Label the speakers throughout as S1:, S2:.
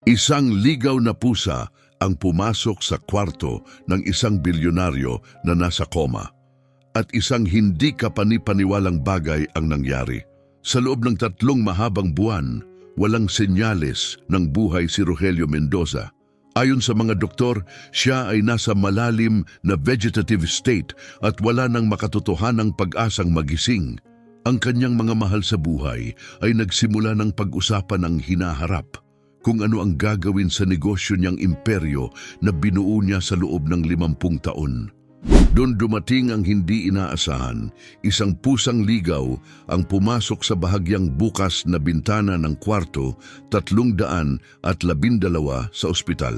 S1: Isang ligaw na pusa ang pumasok sa kwarto ng isang bilyonaryo na nasa koma. At isang hindi kapanipaniwalang bagay ang nangyari. Sa loob ng 3 mahabang buwan, walang senyales ng buhay si Rogelio Mendoza. Ayon sa mga doktor, siya ay nasa malalim na vegetative state at wala nang makatotohanang pag-asang magising. Ang kanyang mga mahal sa buhay ay nagsimula ng pag-usapan ang hinaharap, kung ano ang gagawin sa negosyo niyang imperyo na binuo niya sa loob ng 50 taon. Doon dumating ang hindi inaasahan, isang pusang ligaw ang pumasok sa bahagyang bukas na bintana ng kwarto 312 sa ospital.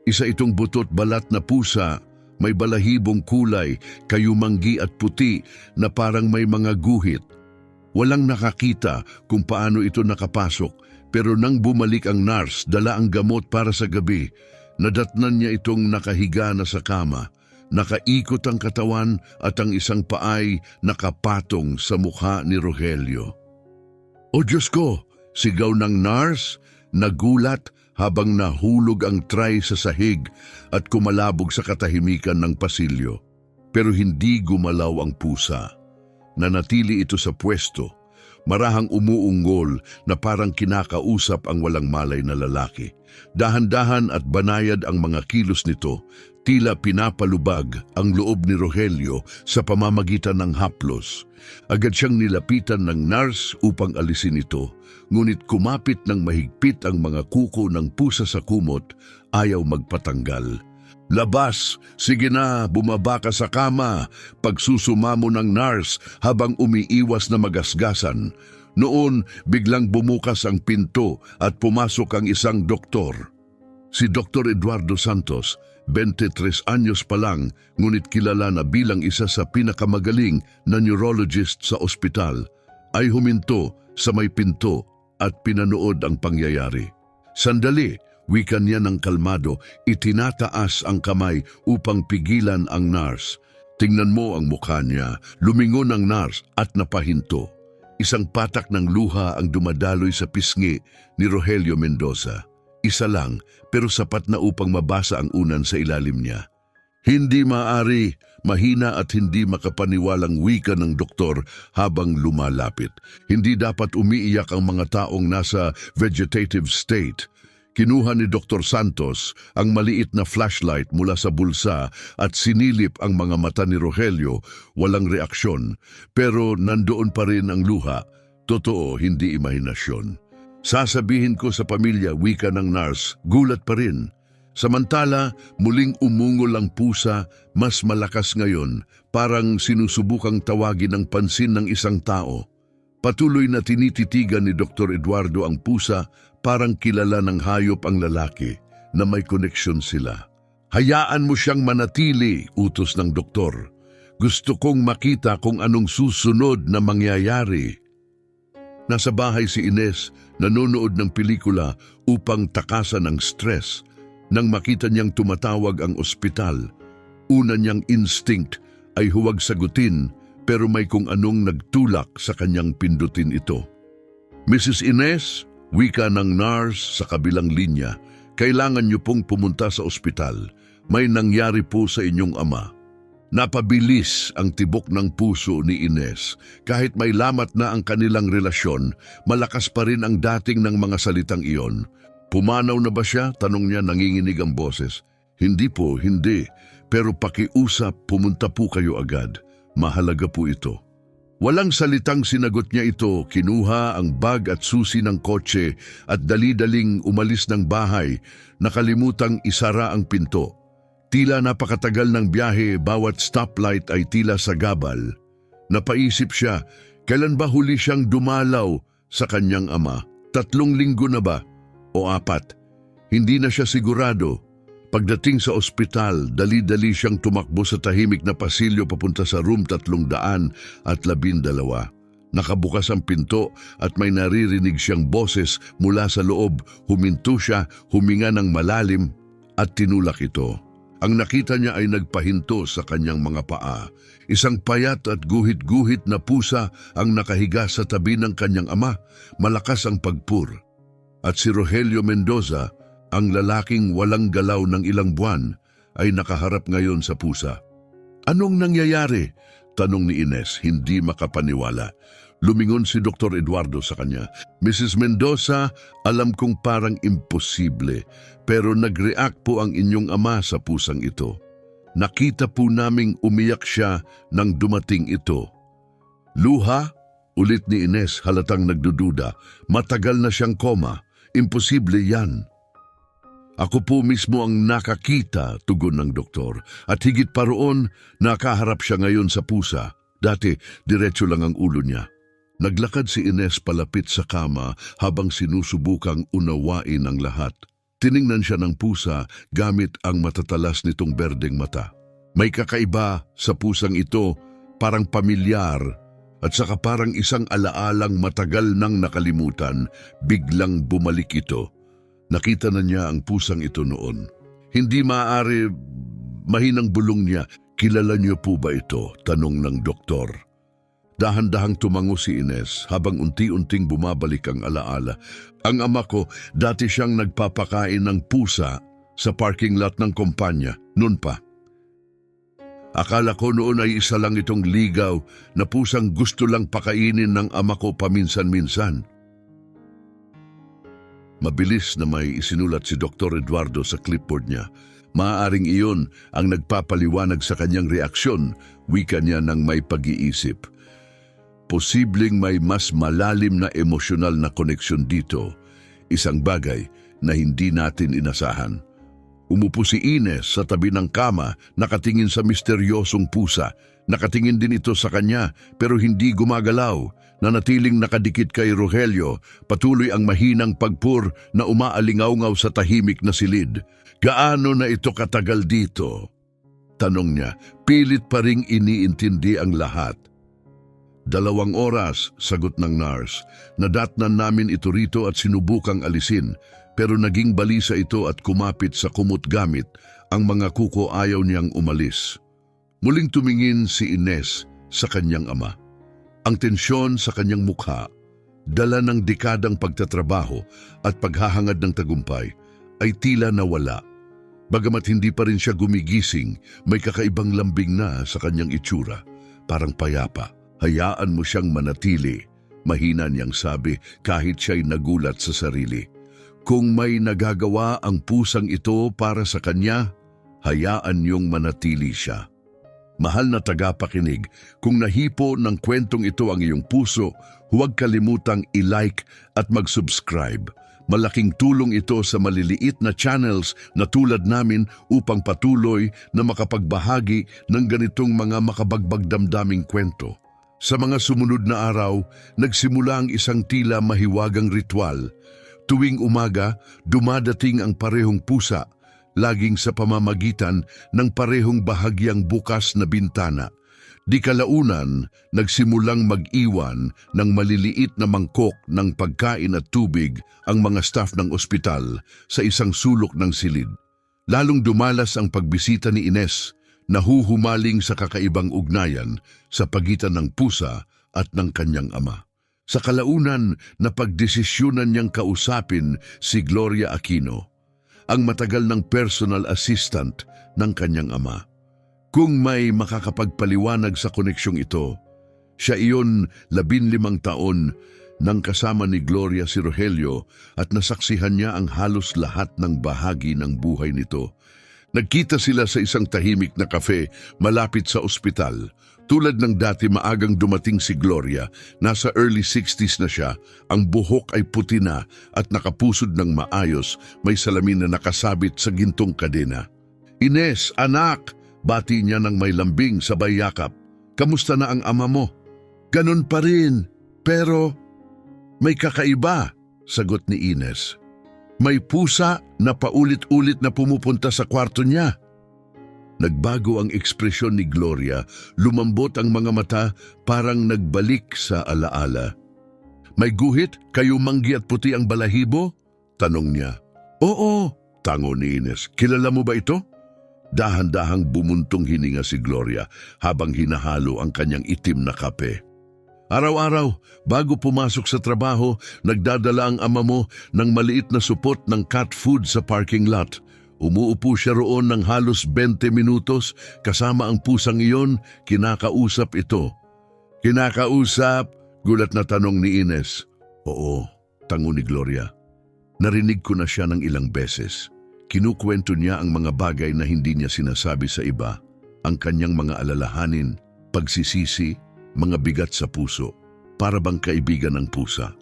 S1: Isa itong butot balat na pusa, may balahibong kulay, kayumanggi at puti na parang may mga guhit. Walang nakakita kung paano ito nakapasok, pero nang bumalik ang nurse dala ang gamot para sa gabi, nadatnan niya itong nakahiga na sa kama. Nakaikot ang katawan at ang isang paay nakapatong sa mukha ni Rogelio. "O Diyos ko!" sigaw ng nurse, nagulat habang nahulog ang tray sa sahig at kumalabog sa katahimikan ng pasilyo. Pero hindi gumalaw ang pusa. Nanatili ito sa pwesto, marahang umuunggol na parang kinakausap ang walang malay na lalaki. Dahan-dahan at banayad ang mga kilos nito, tila pinapalubag ang loob ni Rogelio sa pamamagitan ng haplos. Agad siyang nilapitan ng nurse upang alisin ito, ngunit kumapit ng mahigpit ang mga kuko ng pusa sa kumot, ayaw magpatanggal. "Labas! Sige na, bumaba ka sa kama!" Pagsusumamo ng nurse habang umiiwas na magasgasan. Noon, biglang bumukas ang pinto at pumasok ang isang doktor. Si Dr. Eduardo Santos, 23 anyos pa lang, ngunit kilala na bilang isa sa pinakamagaling na neurologist sa ospital, ay huminto sa may pinto at pinanood ang pangyayari. "Sandali!" wika niya ng kalmado, itinataas ang kamay upang pigilan ang nurse. "Tingnan mo ang mukha niya." Lumingon ang nurse at napahinto. Isang patak ng luha ang dumadaloy sa pisngi ni Rogelio Mendoza. Isa lang, pero sapat na upang mabasa ang unan sa ilalim niya. "Hindi maaari," mahina at hindi makapaniwalang wika ng doktor habang lumalapit. "Hindi dapat umiiyak ang mga taong nasa vegetative state." Kinuha ni Dr. Santos ang maliit na flashlight mula sa bulsa at sinilip ang mga mata ni Rogelio. Walang reaksyon, pero nandoon pa rin ang luha. Totoo, hindi imahinasyon. "Sasabihin ko sa pamilya," wika ng nurse, gulat pa rin. Samantala, muling umungol ang pusa, mas malakas ngayon, parang sinusubukang tawagin ang pansin ng isang tao. Patuloy na tinititigan ni Dr. Eduardo ang pusa, parang kilala ng hayop ang lalaki na may koneksyon sila. "Hayaan mo siyang manatili," utos ng doktor. "Gusto kong makita kung anong susunod na mangyayari." Nasa bahay si Ines, nanonood ng pelikula upang takasan ang stress. Nang makita niyang tumatawag ang ospital, una niyang instinct ay huwag sagutin, pero may kung anong nagtulak sa kanyang pindutin ito. "Mrs. Ines," wika ng nurse sa kabilang linya, "kailangan niyo pong pumunta sa ospital. May nangyari po sa inyong ama." Napabilis ang tibok ng puso ni Ines. Kahit may lamat na ang kanilang relasyon, malakas pa rin ang dating ng mga salitang iyon. "Pumanaw na ba siya?" tanong niya, nanginginig ang boses. "Hindi po, hindi. Pero pakiusap, pumunta po kayo agad. Mahalaga po ito." Walang salitang sinagot niya ito, kinuha ang bag at susi ng kotse at dali-daling umalis ng bahay, nakalimutang isara ang pinto. Tila napakatagal ng biyahe, bawat stoplight ay tila sagabal. Napaisip siya, kailan ba huli siyang dumalaw sa kanyang ama? 3 linggo na ba? O 4? Hindi na siya sigurado. Pagdating sa ospital, dali-dali siyang tumakbo sa tahimik na pasilyo papunta sa room 312. Nakabukas ang pinto at may naririnig siyang boses mula sa loob. Huminto siya, huminga ng malalim at tinulak ito. Ang nakita niya ay nagpahinto sa kanyang mga paa. Isang payat at guhit-guhit na pusa ang nakahiga sa tabi ng kanyang ama. Malakas ang pagpur. At si Rogelio Mendoza, Ang lalaking walang galaw ng ilang buwan ay nakaharap ngayon sa pusa. Anong nangyayari? Tanong ni Ines, hindi makapaniwala. Lumingon si Dr. Eduardo sa kanya. Mrs. Mendoza, alam kong parang imposible, pero nag-react po ang inyong ama sa pusang ito. Nakita po naming umiyak siya nang dumating ito. Luha? Ulit ni Ines halatang nagdududa. Matagal na siyang koma. Imposible yan. Ako po mismo ang nakakita, tugon ng doktor. At higit pa roon, nakaharap siya ngayon sa pusa. Dati, diretso lang ang ulo niya. Naglakad si Ines palapit sa kama habang sinusubukang unawain ang lahat. Tiningnan siya ng pusa gamit ang matatalas nitong berdeng mata. May kakaiba sa pusang ito, parang pamilyar, at saka parang isang alaalang matagal nang nakalimutan, biglang bumalik ito. Nakita na niya ang pusang ito noon. Hindi maaari, mahinang bulong niya. Kilala niyo po ba ito? Tanong ng doktor. Dahan-dahang tumango si Ines habang unti-unting bumabalik ang alaala. Ang ama ko, dati siyang nagpapakain ng pusa sa parking lot ng kumpanya, noon pa. Akala ko noon ay isa lang itong ligaw na pusang gusto lang pakainin ng ama ko paminsan-minsan. Mabilis na may isinulat si Dr. Eduardo sa clipboard niya. Maaaring iyon ang nagpapaliwanag sa kanyang reaksyon, wika niya ng may pag-iisip. Posibleng may mas malalim na emosyonal na koneksyon dito, isang bagay na hindi natin inasahan. Umupo si Ines sa tabi ng kama, nakatingin sa misteryosong pusa. Nakatingin din ito sa kanya pero hindi gumagalaw. Nanatiling nakadikit kay Rogelio, patuloy ang mahinang pagpur na umaalingaw-ngaw sa tahimik na silid. Gaano na ito katagal dito? Tanong niya, pilit pa ring iniintindi ang lahat. 2 oras, sagot ng nurse. Nadatnan namin ito rito at sinubukang alisin, pero naging balisa ito at kumapit sa kumot gamit. Ang mga kuko ayaw niyang umalis. Muling tumingin si Ines sa kanyang ama. Ang tensyon sa kanyang mukha, dala ng dekadang pagtatrabaho at paghahangad ng tagumpay, ay tila nawala. Bagamat hindi pa rin siya gumigising, may kakaibang lambing na sa kanyang itsura, parang payapa. Hayaan mo siyang manatili, mahina niyang sabi kahit siya'y nagulat sa sarili. Kung may nagagawa ang pusang ito para sa kanya, hayaan niyong manatili siya. Mahal na tagapakinig, kung nahipo ng kwentong ito ang iyong puso, huwag kalimutang i-like at mag-subscribe. Malaking tulong ito sa maliliit na channels na tulad namin upang patuloy na makapagbahagi ng ganitong mga makabagbagdamdaming kwento. Sa mga sumunod na araw, nagsimula ang isang tila mahiwagang ritual. Tuwing umaga, dumadating ang parehong pusa, laging sa pamamagitan ng parehong bahagyang bukas na bintana. Di kalaunan, nagsimulang mag-iwan ng maliliit na mangkok ng pagkain at tubig ang mga staff ng ospital sa isang sulok ng silid. Lalong dumalas ang pagbisita ni Ines, nahuhumaling sa kakaibang ugnayan sa pagitan ng pusa at ng kanyang ama. Sa kalaunan, napagdesisyonan niyang kausapin si Gloria Aquino, ang matagal ng personal assistant ng kanyang ama. Kung may makakapagpaliwanag sa koneksyong ito, siya iyon 15 taon nang kasama ni Gloria si Rogelio at nasaksihan niya ang halos lahat ng bahagi ng buhay nito. Nagkita sila sa isang tahimik na kafe malapit sa ospital. Tulad ng dati maagang dumating si Gloria, nasa early 60s na siya, ang buhok ay puti na at nakapusod ng maayos, may salamin na nakasabit sa gintong kadena. Ines, anak! Bati niya ng may lambing sabay yakap. Kamusta na ang ama mo? Ganun pa rin, pero may kakaiba, sagot ni Ines. May pusa na paulit-ulit na pumupunta sa kwarto niya. Nagbago ang ekspresyon ni Gloria, lumambot ang mga mata parang nagbalik sa alaala. May guhit, kayumanggi at puti ang balahibo? Tanong niya. Oo, tango ni Ines. Kilala mo ba ito? Dahan-dahang bumuntong hininga si Gloria habang hinahalo ang kanyang itim na kape. Araw-araw, bago pumasok sa trabaho, nagdadala ang ama mo ng maliit na supot ng cat food sa parking lot. Umuupo siya roon ng halos 20 minutos, kasama ang pusang iyon, kinakausap ito. Kinakausap? Gulat na tanong ni Ines. Oo, tango ni Gloria. Narinig ko na siya ng ilang beses. Kinukwento niya ang mga bagay na hindi niya sinasabi sa iba, ang kanyang mga alalahanin, pagsisisi, mga bigat sa puso, para bang kaibigan ng pusa.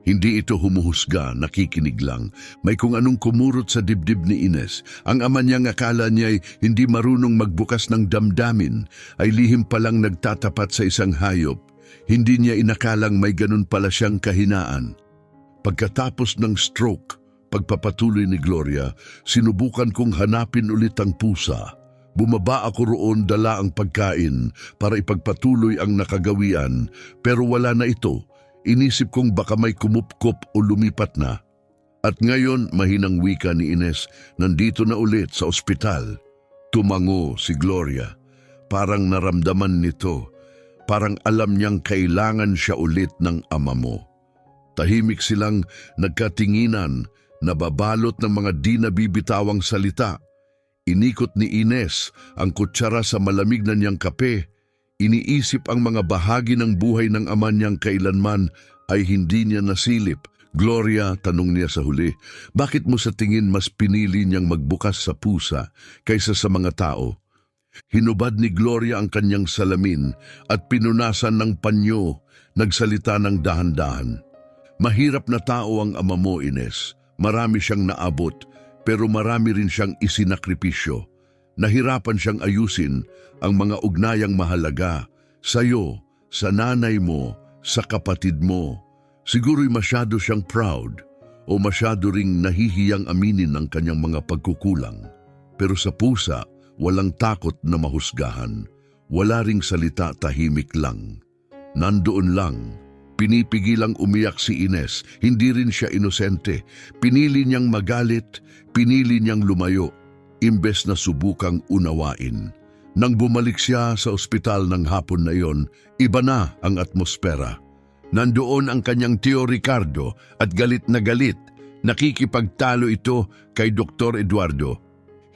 S1: Hindi ito humuhusga, nakikinig lang. May kung anong kumurot sa dibdib ni Ines. Ang ama niyang akala niya'y hindi marunong magbukas ng damdamin, ay lihim palang nagtatapat sa isang hayop. Hindi niya inakalang may ganun pala siyang kahinaan. Pagkatapos ng stroke, pagpapatuloy ni Gloria, sinubukan kong hanapin ulit ang pusa. Bumaba ako roon, dala ang pagkain para ipagpatuloy ang nakagawian, pero wala na ito. Inisip kong baka may kumupkop o lumipat na. At ngayon, mahinang wika ni Ines, nandito na ulit sa ospital. Tumango si Gloria. Parang naramdaman nito. Parang alam niyang kailangan siya ulit ng ama mo. Tahimik silang nagkatinginan, nababalot ng mga di nabibitawang salita. Inikot ni Ines ang kutsara sa malamig na niyang kape. Iniisip ang mga bahagi ng buhay ng ama niyang kailanman ay hindi niya nasilip. Gloria, tanong niya sa huli, bakit mo sa tingin mas pinili niyang magbukas sa pusa kaysa sa mga tao? Hinubad ni Gloria ang kanyang salamin at pinunasan ng panyo, nagsalita ng dahan-dahan. Mahirap na tao ang ama mo, Ines. Marami siyang naabot, pero marami rin siyang isinakripisyo. Nahirapan siyang ayusin ang mga ugnayang mahalaga sa'yo, sa nanay mo, sa kapatid mo. Siguro'y masyado siyang proud o masyado ring nahihiyang aminin ang kanyang mga pagkukulang. Pero sa pusa, walang takot na mahusgahan. Wala ring salita, tahimik lang. Nandoon lang. Pinipigilang umiyak si Ines, hindi rin siya inosente. Pinili niyang magalit, pinili niyang lumayo, imbes na subukang unawain. Nang bumalik siya sa ospital ng hapon na iyon, iba na ang atmosfera. Nandoon ang kanyang Tio Ricardo at galit na galit. Nakikipagtalo ito kay Dr. Eduardo.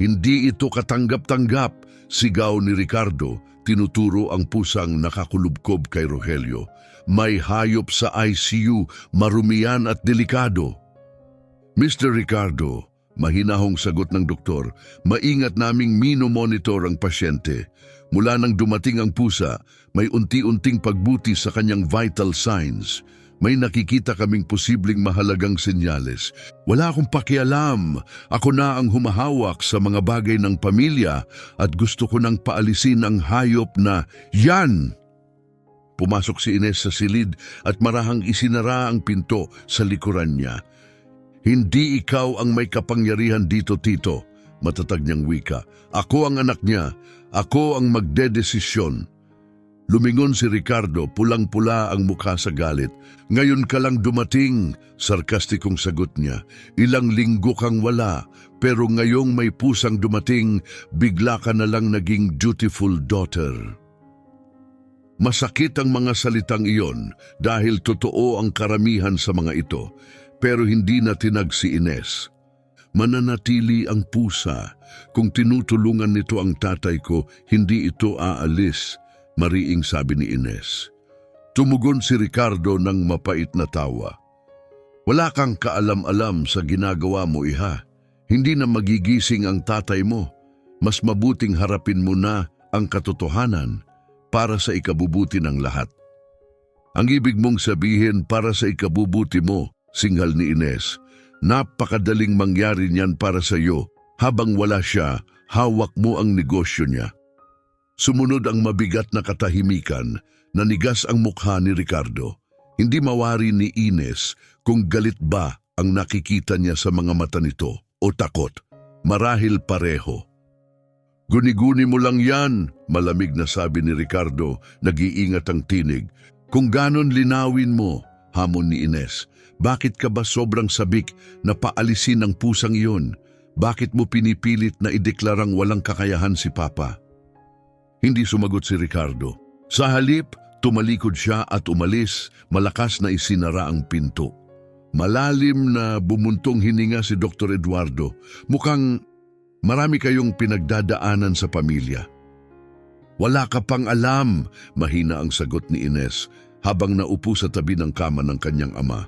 S1: Hindi ito katanggap-tanggap, sigaw ni Ricardo, tinuturo ang pusang nakakulubkob kay Rogelio. May hayop sa ICU, marumian at delikado. Mr. Ricardo, mahinahong sagot ng doktor, maingat naming minomonitor ang pasyente. Mula nang dumating ang pusa, may unti-unting pagbuti sa kanyang vital signs. May nakikita kaming posibleng mahalagang senyales. Wala akong pakialam. Ako na ang humahawak sa mga bagay ng pamilya at gusto ko nang paalisin ang hayop na yan. Pumasok si Ines sa silid at marahang isinara ang pinto sa likuran niya. Hindi ikaw ang may kapangyarihan dito, Tito, matatag niyang wika. Ako ang anak niya. Ako ang magdedesisyon. Lumingon si Ricardo, pulang-pula ang mukha sa galit. Ngayon ka lang dumating, sarkastikong sagot niya. Ilang linggo kang wala, pero ngayong may pusang dumating, bigla ka na lang naging dutiful daughter. Masakit ang mga salitang iyon dahil totoo ang karamihan sa mga ito, pero hindi na tinag si Ines. Mananatili ang pusa. Kung tinutulungan nito ang tatay ko, hindi ito aalis, mariing sabi ni Ines. Tumugon si Ricardo ng mapait na tawa. Wala kang kaalam-alam sa ginagawa mo, iha. Hindi na magigising ang tatay mo. Mas mabuting harapin mo na ang katotohanan para sa ikabubuti ng lahat. Ang ibig mong sabihin para sa ikabubuti mo, singhal ni Ines, napakadaling mangyari niyan para sa iyo. Habang wala siya, hawak mo ang negosyo niya. Sumunod ang mabigat na katahimikan, nanigas ang mukha ni Ricardo. Hindi mawari ni Ines kung galit ba ang nakikita niya sa mga mata nito o takot. Marahil pareho. Guni-guni mo lang yan, malamig na sabi ni Ricardo, nag-iingat ang tinig. Kung ganon linawin mo, hamon ni Ines, bakit ka ba sobrang sabik na paalisin ang pusang iyon? Bakit mo pinipilit na ideklarang walang kakayahan si Papa? Hindi sumagot si Ricardo. Sa halip, Tumalikod siya at umalis, malakas na isinara ang pinto. Malalim na bumuntong hininga si Dr. Eduardo. Mukhang marami kayong pinagdadaanan sa pamilya. Wala ka pang alam, mahina ang sagot ni Ines habang naupo sa tabi ng kama ng kanyang ama.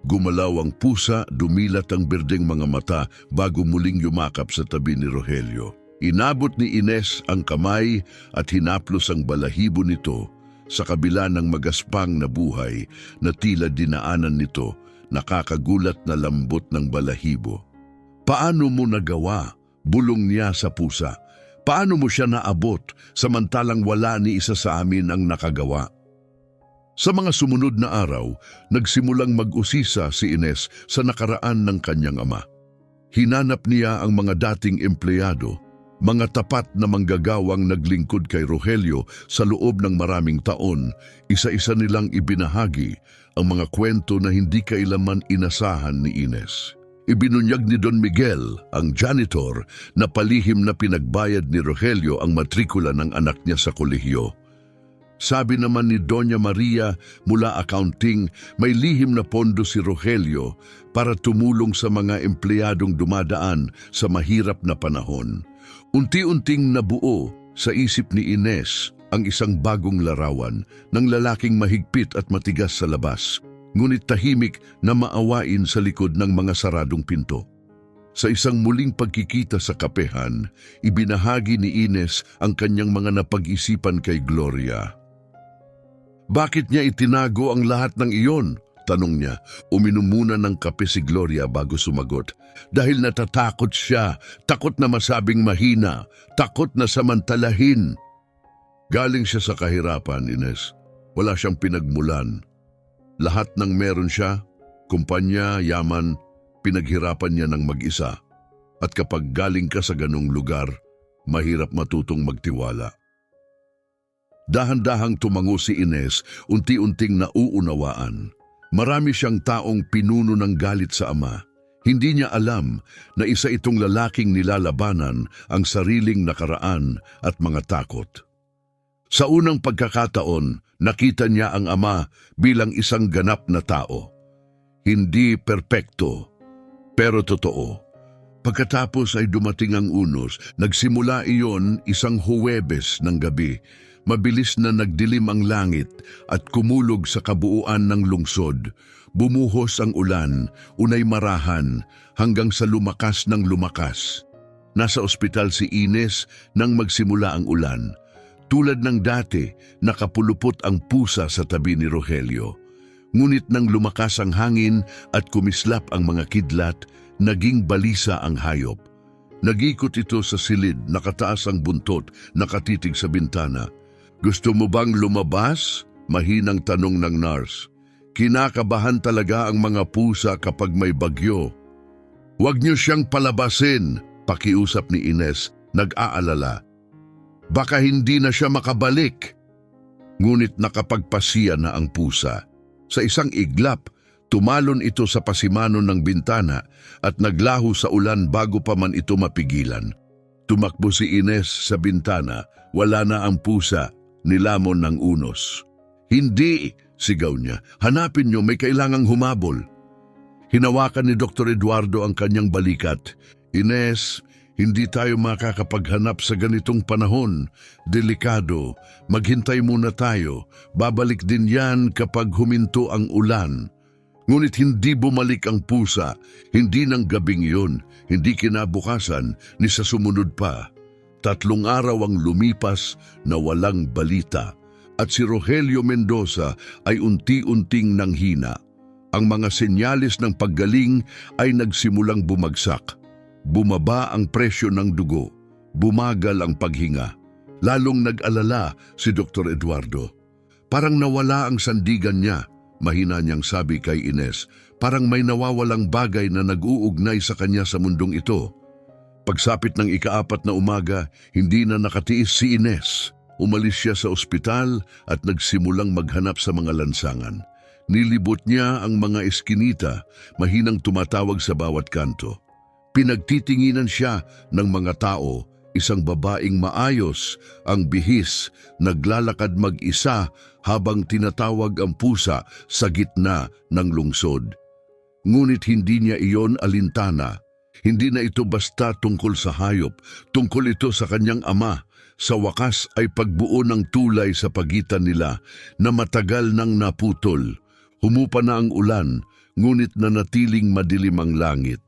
S1: Gumalaw ang pusa, dumilat ang berdeng mga mata bago muling yumakap sa tabi ni Rogelio. Inabot ni Ines ang kamay at hinaplos ang balahibo nito sa kabila ng magaspang na buhay na tila dinaanan nito, nakakagulat na lambot ng balahibo. Paano mo nagawa? Bulong niya sa pusa. Paano mo siya naabot samantalang wala ni isa sa amin ang nakagawa? Sa mga sumunod na araw, nagsimulang mag-usisa si Ines sa nakaraan ng kanyang ama. Hinanap niya ang mga dating empleyado, mga tapat na manggagawang naglingkod kay Rogelio sa loob ng maraming taon. Isa-isa nilang ibinahagi ang mga kwento na hindi kailanman inasahan ni Ines. Ibinunyag ni Don Miguel, ang janitor, na palihim na pinagbayad ni Rogelio ang matrikula ng anak niya sa kolehiyo. Sabi naman ni Doña Maria mula accounting, may lihim na pondo si Rogelio para tumulong sa mga empleyadong dumadaan sa mahirap na panahon. Unti-unting nabuo sa isip ni Ines ang isang bagong larawan ng lalaking mahigpit at matigas sa labas, ngunit tahimik na maawain sa likod ng mga saradong pinto. Sa isang muling pagkikita sa kapehan, ibinahagi ni Ines ang kanyang mga napag-isipan kay Gloria. Bakit niya itinago ang lahat ng iyon? Tanong niya. Uminom muna ng kape si Gloria bago sumagot. Dahil natatakot siya, takot na masabing mahina, takot na samantalahin. Galing siya sa kahirapan, Ines. Wala siyang pinagmulan. Lahat ng meron siya, kumpanya, yaman, pinaghirapan niya ng mag-isa. At kapag galing ka sa ganong lugar, mahirap matutong magtiwala. Dahan-dahang tumango si Ines, unti-unting nauunawaan. Marami siyang taong pinuno ng galit sa ama. Hindi niya alam na isa itong lalaking nilalabanan ang sariling nakaraan at mga takot. Sa unang pagkakataon, nakita niya ang ama bilang isang ganap na tao. Hindi perpekto, pero totoo. Pagkatapos ay dumating ang unos, nagsimula iyon isang Huwebes ng gabi. Mabilis na nagdilim ang langit at kumulog sa kabuuan ng lungsod. Bumuhos ang ulan, unay marahan, hanggang sa lumakas ng lumakas. Nasa ospital si Ines nang magsimula ang ulan. Tulad ng dati, nakapulupot ang pusa sa tabi ni Rogelio. Ngunit nang lumakas ang hangin at kumislap ang mga kidlat, naging balisa ang hayop. Nagikot ito sa silid, nakataas ang buntot, nakatitig sa bintana. Gusto mo bang lumabas? Mahinang tanong ng nurse. Kinakabahan talaga ang mga pusa kapag may bagyo. Huwag niyo siyang palabasin, pakiusap ni Ines, nag-aalala. Baka hindi na siya makabalik. Ngunit nakapagpasiya na ang pusa. Sa isang iglap, tumalon ito sa pasimano ng bintana at naglaho sa ulan bago pa man ito mapigilan. Tumakbo si Ines sa bintana, wala na ang pusa. Nilamon ng unos. Hindi, sigaw niya. Hanapin niyo, may kailangang humabol. Hinawakan ni Dr. Eduardo ang kanyang balikat. Ines, hindi tayo makakapaghanap sa ganitong panahon. Delikado. Maghintay muna tayo. Babalik din yan kapag huminto ang ulan. Ngunit hindi bumalik ang pusa. Hindi ng gabing iyon. Hindi kinabukasan ni sa sumunod pa. 3 araw ang lumipas na walang balita at si Rogelio Mendoza ay unti-unting nanghina. Ang mga senyales ng paggaling ay nagsimulang bumagsak. Bumaba ang presyo ng dugo, bumagal ang paghinga. Lalong nag-alala si Dr. Eduardo. Parang nawala ang sandigan niya, mahina niyang sabi kay Ines. Parang may nawawalang bagay na nag-uugnay sa kanya sa mundong ito. Pagsapit ng ika-4 na umaga, hindi na nakatiis si Ines. Umalis siya sa ospital at nagsimulang maghanap sa mga lansangan. Nilibot niya ang mga eskinita, mahinang tumatawag sa bawat kanto. Pinagtitinginan siya ng mga tao, isang babaeng maayos, ang bihis, naglalakad mag-isa habang tinatawag ang pusa sa gitna ng lungsod. Ngunit hindi niya iyon alintana. Hindi na ito basta tungkol sa hayop, tungkol ito sa kanyang ama. Sa wakas ay pagbuo ng tulay sa pagitan nila na matagal nang naputol. Humupa na ang ulan, ngunit nanatiling madilim ang langit.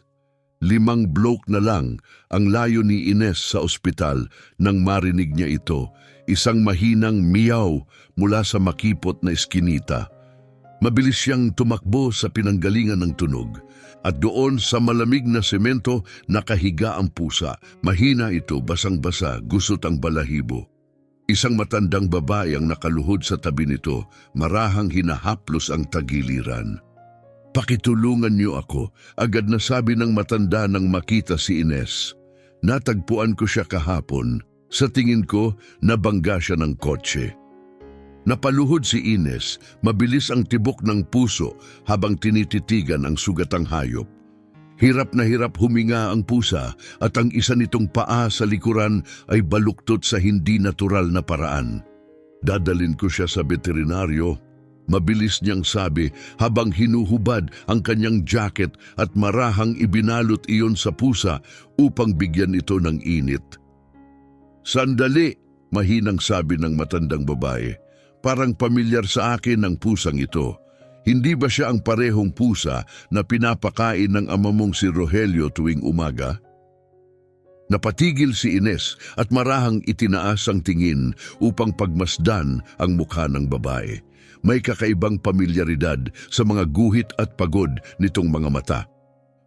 S1: 5 bloke na lang ang layo ni Ines sa ospital nang marinig niya ito, isang mahinang miyaw mula sa makipot na eskinita. Mabilis siyang tumakbo sa pinanggalingan ng tunog at doon sa malamig na semento nakahiga ang pusa. Mahina ito, basang-basa, gusot ang balahibo. Isang matandang babae ang nakaluhod sa tabi nito, marahang hinahaplos ang tagiliran. "Pakitulungan niyo ako," agad na sabi ng matanda nang makita si Ines. "Natagpuan ko siya kahapon. Sa tingin ko, nabangga siya ng kotse." Napaluhod si Ines, mabilis ang tibok ng puso habang tinititigan ang sugatang hayop. Hirap na hirap huminga ang pusa at ang isa nitong paa sa likuran ay baluktot sa hindi natural na paraan. "Dadalin ko siya sa veterinaryo," mabilis niyang sabi habang hinuhubad ang kanyang jacket at marahang ibinalot iyon sa pusa upang bigyan ito ng init. "Sandali," mahinang sabi ng matandang babae. "Parang pamilyar sa akin ang pusang ito. Hindi ba siya ang parehong pusa na pinapakain ng ama mong si Rogelio tuwing umaga?" Napatigil si Ines at marahang itinaas ang tingin upang pagmasdan ang mukha ng babae. May kakaibang pamilyaridad sa mga guhit at pagod nitong mga mata.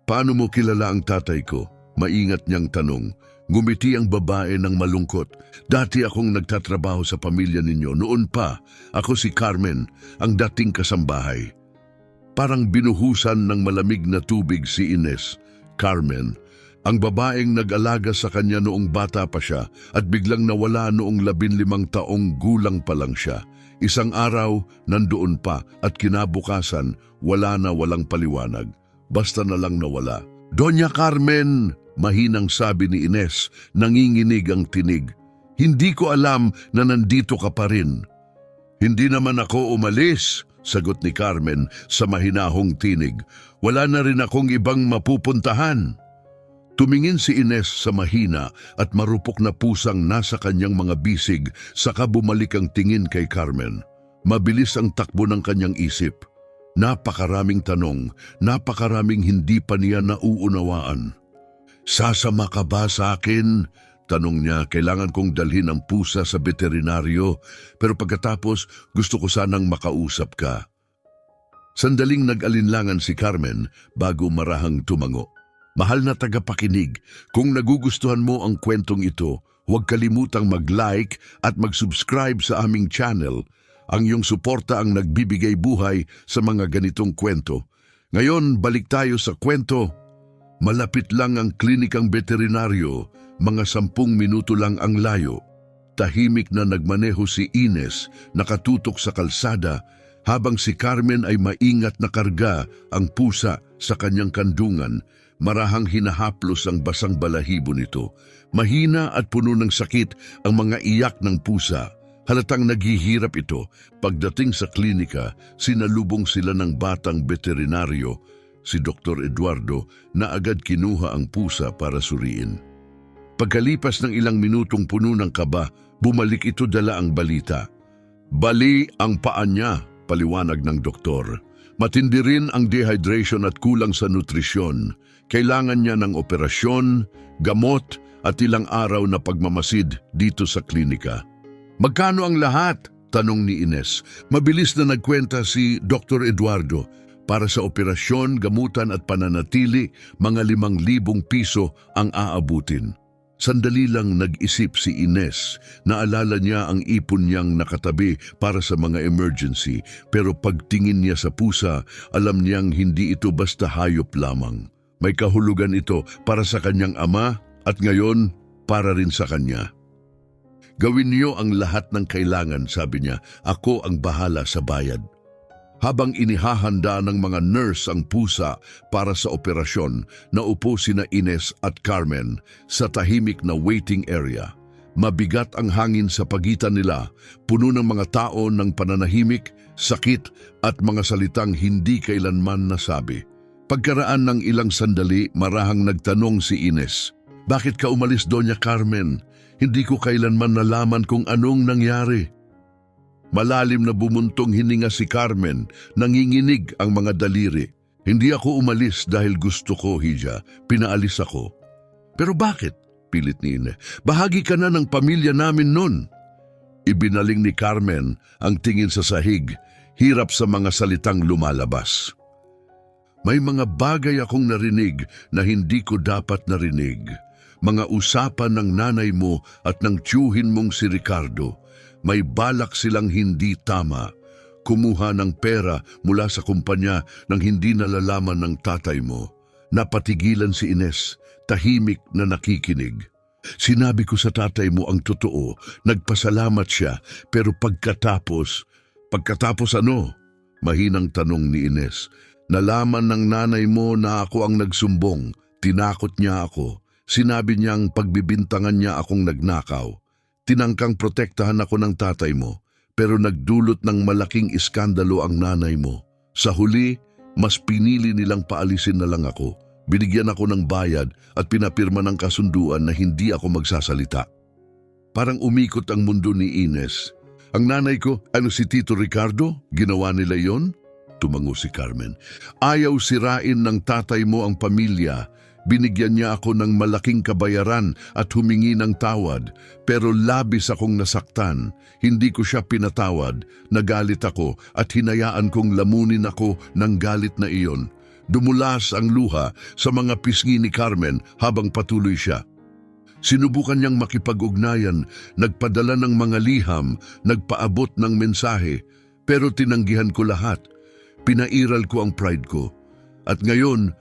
S1: "Paano mo kilala ang tatay ko?" maingat niyang tanong. Ngumiti ang babae ng malungkot. "Dati akong nagtatrabaho sa pamilya ninyo. Noon pa, ako si Carmen, ang dating kasambahay." Parang binuhusan ng malamig na tubig si Ines. Carmen, ang babaeng nag-alaga sa kanya noong bata pa siya at biglang nawala noong 15 taong gulang pa lang siya. Isang araw, nandoon pa at kinabukasan, wala na, walang paliwanag. Basta na lang nawala. "Doña Carmen!" mahinang sabi ni Ines, nanginginig ang tinig. "Hindi ko alam na nandito ka pa rin." "Hindi naman ako umalis," sagot ni Carmen sa mahinahong tinig. "Wala na rin akong ibang mapupuntahan." Tumingin si Ines sa mahina at marupok na pusang nasa kanyang mga bisig, saka bumalik ang tingin kay Carmen. Mabilis ang takbo ng kanyang isip. Napakaraming tanong, napakaraming hindi pa niya nauunawaan. "Sasama ka ba sa akin?" tanong niya. "Kailangan kong dalhin ang pusa sa veterinaryo, pero pagkatapos gusto ko sanang makausap ka." Sandaling nag-alinlangan si Carmen bago marahang tumango. "Mahal na tagapakinig, kung nagugustuhan mo ang kwentong ito, huwag kalimutang mag-like at mag-subscribe sa aming channel. Ang iyong suporta ang nagbibigay buhay sa mga ganitong kwento. Ngayon, balik tayo sa kwento. Malapit lang ang klinikang veterinaryo, mga 10 minuto lang ang layo. Tahimik na nagmaneho si Ines, nakatutok sa kalsada, habang si Carmen ay maingat na karga ang pusa sa kanyang kandungan. Marahang hinahaplos ang basang balahibo nito. Mahina at puno ng sakit ang mga iyak ng pusa. Halatang naghihirap ito. Pagdating sa klinika, sinalubong sila ng batang veterinaryo, si Dr. Eduardo, na agad kinuha ang pusa para suriin. Pagkalipas ng ilang minutong puno ng kaba, bumalik ito dala ang balita. "Bali ang paa niya," paliwanag ng doktor. "Matindi rin ang dehydration at kulang sa nutrisyon. Kailangan niya ng operasyon, gamot at ilang araw na pagmamasid dito sa klinika." "Magkano ang lahat?" tanong ni Ines. Mabilis na nagkwenta si Dr. Eduardo. Para sa operasyon, gamutan at pananatili, mga 5,000 piso ang aabutin. Sandali lang nag-isip si Ines. Naalala niya ang ipon niyang nakatabi para sa mga emergency, pero pagtingin niya sa pusa, alam niyang hindi ito basta hayop lamang. May kahulugan ito para sa kanyang ama at ngayon para rin sa kanya. "Gawin niyo ang lahat ng kailangan," sabi niya. "Ako ang bahala sa bayad." Habang inihahanda ng mga nurse ang pusa para sa operasyon, naupo sina Ines at Carmen sa tahimik na waiting area. Mabigat ang hangin sa pagitan nila, puno ng mga tao ng pananahimik, sakit at mga salitang hindi kailanman nasabi. Pagkaraan ng ilang sandali, marahang nagtanong si Ines, "Bakit ka umalis, Doña Carmen? Hindi ko kailanman nalaman kung anong nangyari." Malalim na bumuntong hininga si Carmen, nanginginig ang mga daliri. "Hindi ako umalis dahil gusto ko, Hija. Pinaalis ako." "Pero bakit?" pilit ni Ine. "Bahagi ka na ng pamilya namin nun." Ibinaling ni Carmen ang tingin sa sahig, hirap sa mga salitang lumalabas. "May mga bagay akong narinig na hindi ko dapat narinig. Mga usapan ng nanay mo at ng tiyuhin mong si Ricardo. May balak silang hindi tama. Kumuha ng pera mula sa kumpanya nang hindi nalalaman ng tatay mo." Napatigilan si Ines, tahimik na nakikinig. "Sinabi ko sa tatay mo ang totoo, nagpasalamat siya, pero pagkatapos ano?" Mahinang tanong ni Ines. "Nalaman ng nanay mo na ako ang nagsumbong, tinakot niya ako. Sinabi niyang pagbibintangan niya akong nagnakaw. Tinangkang protektahan ako ng tatay mo, pero nagdulot ng malaking iskandalo ang nanay mo. Sa huli, mas pinili nilang paalisin na lang ako. Binigyan ako ng bayad at pinapirma ng kasunduan na hindi ako magsasalita." Parang umikot ang mundo ni Ines. "Ang nanay ko, si Tito Ricardo? Ginawa nila yon?" Tumango si Carmen. "Ayaw sirain ng tatay mo ang pamilya. Binigyan niya ako ng malaking kabayaran at humingi ng tawad, pero labis akong nasaktan. Hindi ko siya pinatawad, nagalit ako at hinayaan kong lamunin ako ng galit na iyon." Dumulas ang luha sa mga pisngi ni Carmen habang patuloy siya. Sinubukan niyang makipag-ugnayan, nagpadala ng mga liham, nagpaabot ng mensahe, pero tinanggihan ko lahat. Pinairal ko ang pride ko. At ngayon,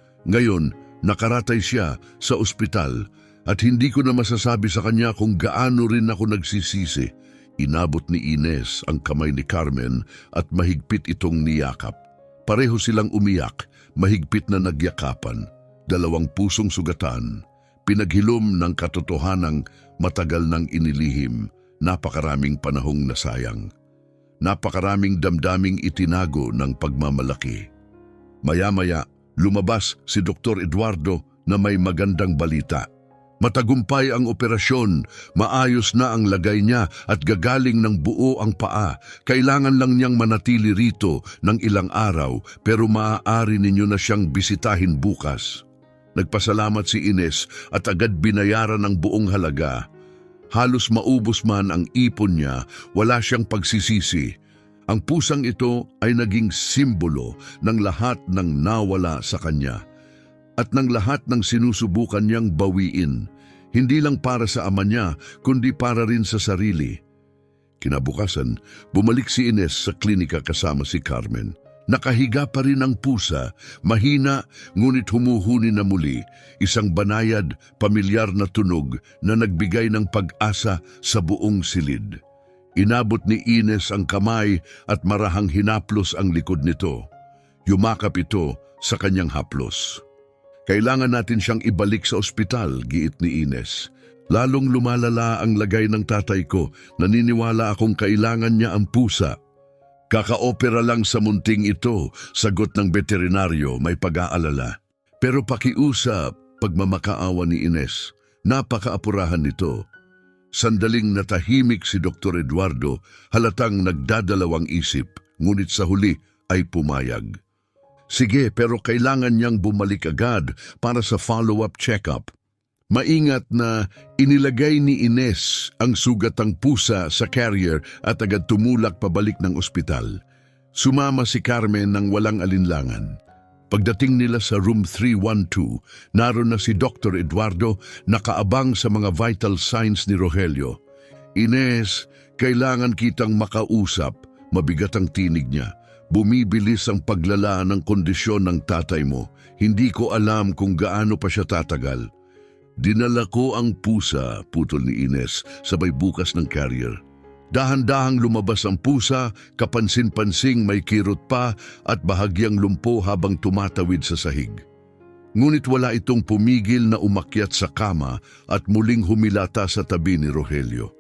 S1: nakaratay siya sa ospital at hindi ko na masasabi sa kanya kung gaano rin ako nagsisisi. Inabot ni Ines ang kamay ni Carmen at mahigpit itong niyakap. Pareho silang umiyak, mahigpit na nagyakapan. Dalawang pusong sugatan, pinaghilom ng katotohanang matagal nang inilihim, napakaraming panahong nasayang. Napakaraming damdaming itinago ng pagmamalaki. Maya-maya, lumabas si Dr. Eduardo na may magandang balita. Matagumpay ang operasyon, maayos na ang lagay niya at gagaling ng buo ang paa. Kailangan lang niyang manatili rito ng ilang araw pero maaari ninyo na siyang bisitahin bukas. Nagpasalamat si Ines at agad binayaran ang buong halaga. Halos maubos man ang ipon niya, wala siyang pagsisisi. Ang pusang ito ay naging simbolo ng lahat ng nawala sa kanya at ng lahat ng sinusubukan niyang bawiin, hindi lang para sa ama niya, kundi para rin sa sarili. Kinabukasan, bumalik si Ines sa klinika kasama si Carmen. Nakahiga pa rin ang pusa, mahina ngunit humuhuni na muli, isang banayad, pamilyar na tunog na nagbigay ng pag-asa sa buong silid. Inabot ni Ines ang kamay at marahang hinaplos ang likod nito. Yumakap ito sa kanyang haplos. "Kailangan natin siyang ibalik sa ospital," giit ni Ines. "Lalong lumalala ang lagay ng tatay ko. Naniniwala akong kailangan niya ang pusa." "Kaka-opera lang sa munting ito," sagot ng veterinaryo may pag-aalala. Pero pakiusap, pagmamakaawa ni Ines. Napakaapurahan nito. Sandaling natahimik si Dr. Eduardo, halatang nagdadalawang isip, ngunit sa huli ay pumayag. Sige, pero kailangan niyang bumalik agad para sa follow-up check-up. Maingat na inilagay ni Ines ang sugatang pusa sa carrier at agad tumulak pabalik ng ospital. Sumama si Carmen ng walang alinlangan. Pagdating nila sa room 312, naroon na si Dr. Eduardo nakaabang sa mga vital signs ni Rogelio. "Ines, kailangan kitang makausap," mabigat ang tinig niya. "Bumibilis ang paglala ng kondisyon ng tatay mo. Hindi ko alam kung gaano pa siya tatagal." "Dinala ko ang pusa," putol ni Ines, sabay bukas ng carrier. Dahan-dahang lumabas ang pusa, kapansin-pansing may kirot pa at bahagyang lumpo habang tumatawid sa sahig. Ngunit wala itong pumigil na umakyat sa kama at muling humilata sa tabi ni Rogelio.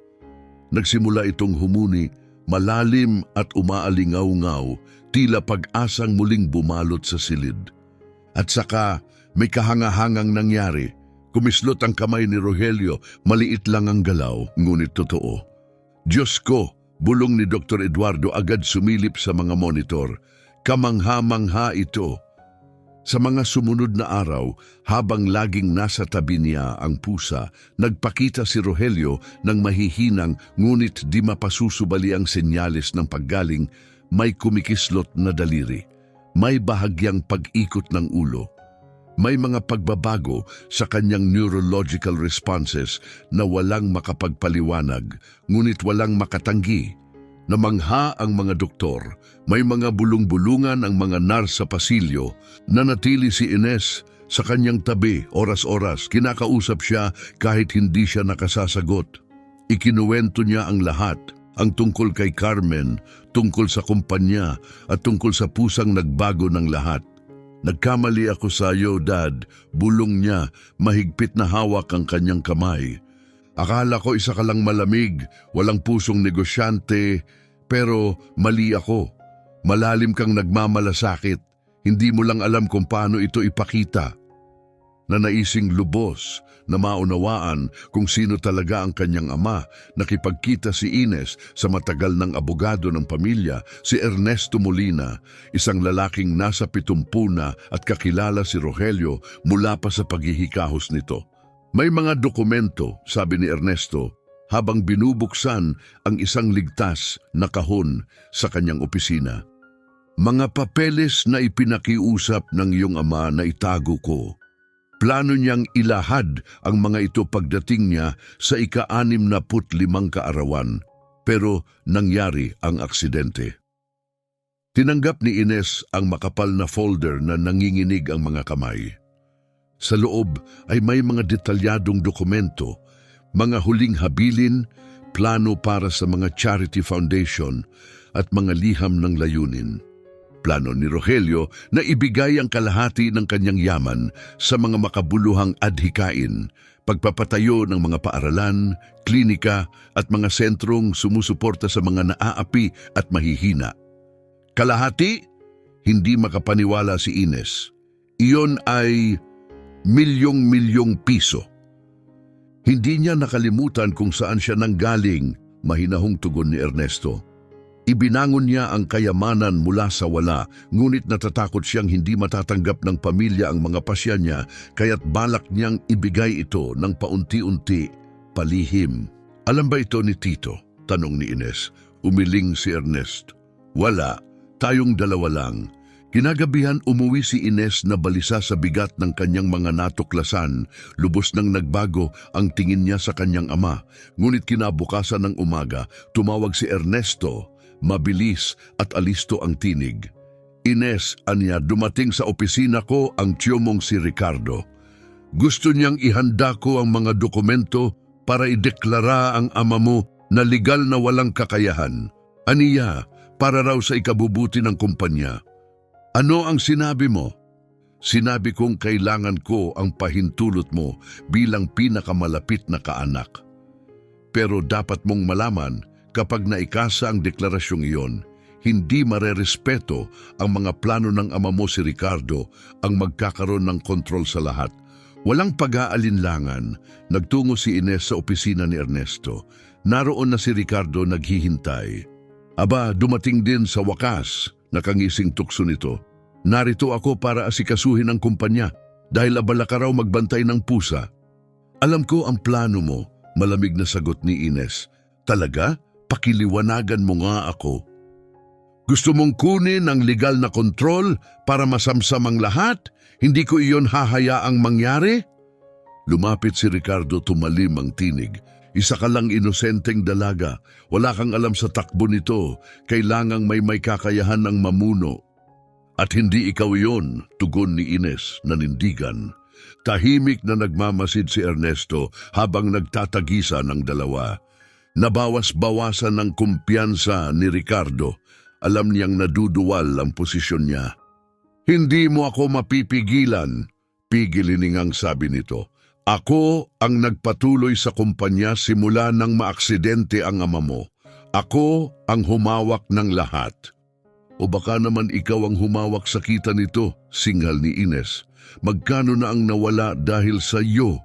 S1: Nagsimula itong humuni, malalim at umaalingaw-ngaw, tila pag-asang muling bumalot sa silid. At saka may kahangahangang nangyari. Kumislot ang kamay ni Rogelio, maliit lang ang galaw, ngunit totoo. Diyos ko, bulong ni Dr. Eduardo agad sumilip sa mga monitor. Kamangha-mangha ito. Sa mga sumunod na araw, habang laging nasa tabi niya ang pusa, nagpakita si Rogelio ng mahihinang ngunit di mapasusubali ang senyales ng paggaling, may kumikislot na daliri, may bahagyang pag-ikot ng ulo. May mga pagbabago sa kanyang neurological responses na walang makapagpaliwanag, ngunit walang makatanggi. Namangha ang mga doktor, may mga bulong-bulungan ang mga nurse sa pasilyo. Nanatili si Ines sa kanyang tabi, oras-oras, kinakausap siya kahit hindi siya nakasasagot. Ikinuwento niya ang lahat, ang tungkol kay Carmen, tungkol sa kumpanya at tungkol sa pusang nagbago ng lahat. Nagkamali ako sa iyo, Dad, bulong niya, mahigpit na hawak ang kanyang kamay. Akala ko isa ka lang malamig, walang pusong negosyante, pero mali ako. Malalim kang nagmamalasakit, hindi mo lang alam kung paano ito ipakita. Nanaising lubos na maunawaan kung sino talaga ang kanyang ama, nakipagkita si Ines sa matagal ng abogado ng pamilya, si Ernesto Molina, isang lalaking nasa 70 na at kakilala si Rogelio mula pa sa paghihikahos nito. May mga dokumento, sabi ni Ernesto, habang binubuksan ang isang ligtas na kahon sa kanyang opisina. Mga papeles na ipinakiusap ng iyong ama na itago ko. Plano niyang ilahad ang mga ito pagdating niya sa ika-65 kaarawan, pero nangyari ang aksidente. Tinanggap ni Ines ang makapal na folder na nanginginig ang mga kamay. Sa loob ay may mga detalyadong dokumento, mga huling habilin, plano para sa mga charity foundation at mga liham ng layunin. Plano ni Rogelio na ibigay ang kalahati ng kanyang yaman sa mga makabuluhang adhikain, pagpapatayo ng mga paaralan, klinika at mga sentrong sumusuporta sa mga naaapi at mahihina. Kalahati? Hindi makapaniwala si Ines. Iyon ay milyong-milyong piso. Hindi niya nakalimutan kung saan siya nanggaling, mahinahong tugon ni Ernesto. Ibinangon niya ang kayamanan mula sa wala, ngunit natatakot siyang hindi matatanggap ng pamilya ang mga pasya niya, kaya't balak niyang ibigay ito ng paunti-unti, palihim. Alam ba ito ni Tito? Tanong ni Ines. Umiling si Ernest. Wala, tayong dalawa lang. Kinagabihan umuwi si Ines na balisa sa bigat ng kanyang mga natuklasan. Lubos nang nagbago ang tingin niya sa kanyang ama. Ngunit kinabukasan ng umaga, tumawag si Ernesto. Mabilis at alisto ang tinig. Ines, anya, dumating sa opisina ko ang tiyo mong si Ricardo. Gusto niyang ihanda ko ang mga dokumento para ideklara ang ama mo na legal na walang kakayahan. Aniya, para raw sa ikabubuti ng kumpanya. Ano ang sinabi mo? Sinabi kong kailangan ko ang pahintulot mo bilang pinakamalapit na kaanak. Pero dapat mong malaman, kapag naikasa ang deklarasyong iyon, hindi marerespeto ang mga plano ng ama mo si Ricardo ang magkakaroon ng kontrol sa lahat. Walang pag-aalinlangan, nagtungo si Ines sa opisina ni Ernesto. Naroon na si Ricardo naghihintay. Aba, dumating din sa wakas, nakangising tukso nito. Narito ako para asikasuhin ang kumpanya dahil abala ka raw magbantay ng pusa. Alam ko ang plano mo, malamig na sagot ni Ines. Talaga? Pakiliwanagan mo nga ako. Gusto mong kunin ang legal na kontrol para masamsam ang lahat? Hindi ko iyon hahayaang mangyari? Lumapit si Ricardo, tumalim ang tinig. Isa ka lang inosenteng dalaga. Wala kang alam sa takbo nito. Kailangang may kakayahan ng mamuno. At hindi ikaw iyon, tugon ni Ines, nanindigan. Tahimik na nagmamasid si Ernesto habang nagtatagisa ng dalawa. Nabawas-bawasan ng kumpiyansa ni Ricardo. Alam niyang naduduwal ang posisyon niya. Hindi mo ako mapipigilan, pigiliningang sabi nito. Ako ang nagpatuloy sa kumpanya simula nang maaksidente ang ama mo. Ako ang humawak ng lahat. O baka naman ikaw ang humawak sa kita nito, singal ni Ines. Magkano na ang nawala dahil sa iyo?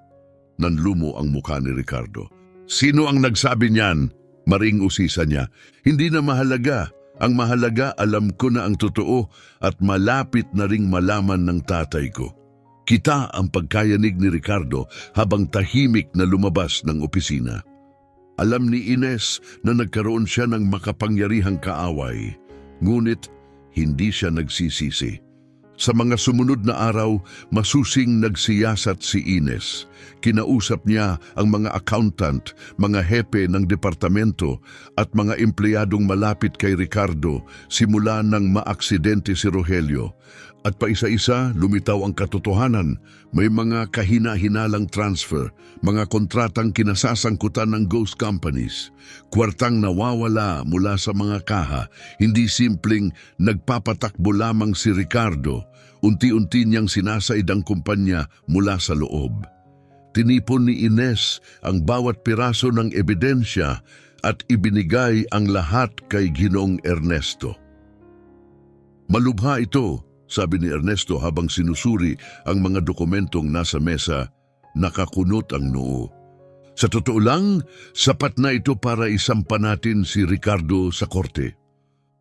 S1: Nanlumo ang mukha ni Ricardo. Sino ang nagsabi niyan? Maring usisa niya. Hindi na mahalaga. Ang mahalaga alam ko na ang totoo at malapit na ring malaman ng tatay ko. Kita ang pagkayanig ni Ricardo habang tahimik na lumabas ng opisina. Alam ni Ines na nagkaroon siya ng makapangyarihang kaaway, ngunit hindi siya nagsisisi. Sa mga sumunod na araw, masusing nagsiyasat si Ines. Kinausap niya ang mga accountant, mga hepe ng departamento at mga empleyadong malapit kay Ricardo simula nang maaksidente si Rogelio. At paisa-isa lumitaw ang katotohanan. May mga kahina-hinalang transfer, mga kontratang kinasasangkutan ng ghost companies, kwartang nawawala mula sa mga kaha. Hindi simpleng nagpapatakbo lamang si Ricardo, unti-unti niyang sinasaid ang kumpanya mula sa loob. Tinipon ni Ines ang bawat piraso ng ebidensya at ibinigay ang lahat kay Ginoong Ernesto. Malubha ito, sabi ni Ernesto habang sinusuri ang mga dokumentong nasa mesa. Nakakunot ang noo. Sa totoo lang, sapat na ito para isampa natin si Ricardo sa korte.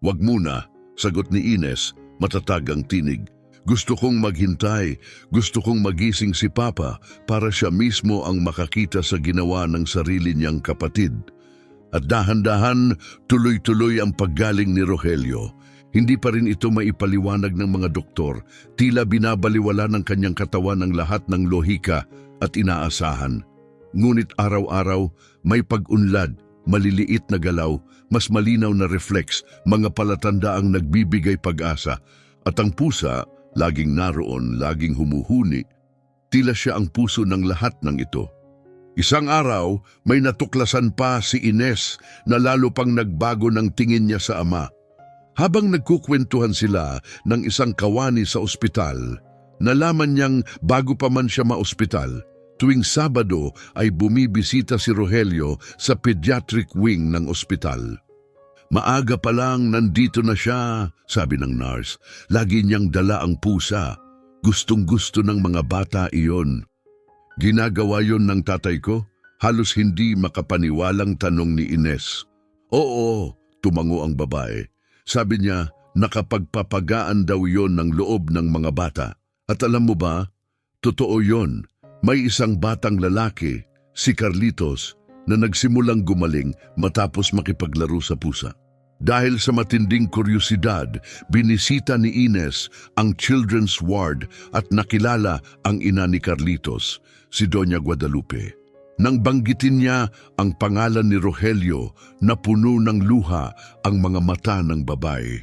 S1: Wag muna, sagot ni Ines, matatag ang tinig. Gusto kong maghintay, gusto kong magising si Papa para siya mismo ang makakita sa ginawa ng sarili niyang kapatid. At dahan-dahan, tuloy-tuloy ang paggaling ni Rogelio. Hindi pa rin ito maipaliwanag ng mga doktor, tila binabaliwala ng kanyang katawan ang lahat ng lohika at inaasahan. Ngunit araw-araw, may pag-unlad, maliliit na galaw, mas malinaw na reflex, mga palatandaang nagbibigay pag-asa. At ang pusa, laging naroon, laging humuhuni. Tila siya ang puso ng lahat ng ito. Isang araw, may natuklasan pa si Ines na lalo pang nagbago ng tingin niya sa ama. Habang nagkukwentuhan sila ng isang kawani sa ospital, nalaman niyang bago pa man siya maospital, tuwing Sabado ay bumibisita si Rogelio sa pediatric wing ng ospital. Maaga pa lang nandito na siya, sabi ng nurse. Lagi niyang dala ang pusa. Gustong-gusto ng mga bata iyon. Ginagawa yon ng tatay ko? Halos hindi makapaniwalang tanong ni Ines. Oo, tumango ang babae. Sabi niya, nakapagpapagaan daw yon ng loob ng mga bata. At alam mo ba, totoo yon. May isang batang lalaki, si Carlitos, na nagsimulang gumaling matapos makipaglaro sa pusa. Dahil sa matinding kuryosidad, binisita ni Ines ang children's ward at nakilala ang ina ni Carlitos, si Doña Guadalupe. Nang banggitin niya ang pangalan ni Rogelio, napuno ng luha ang mga mata ng babae.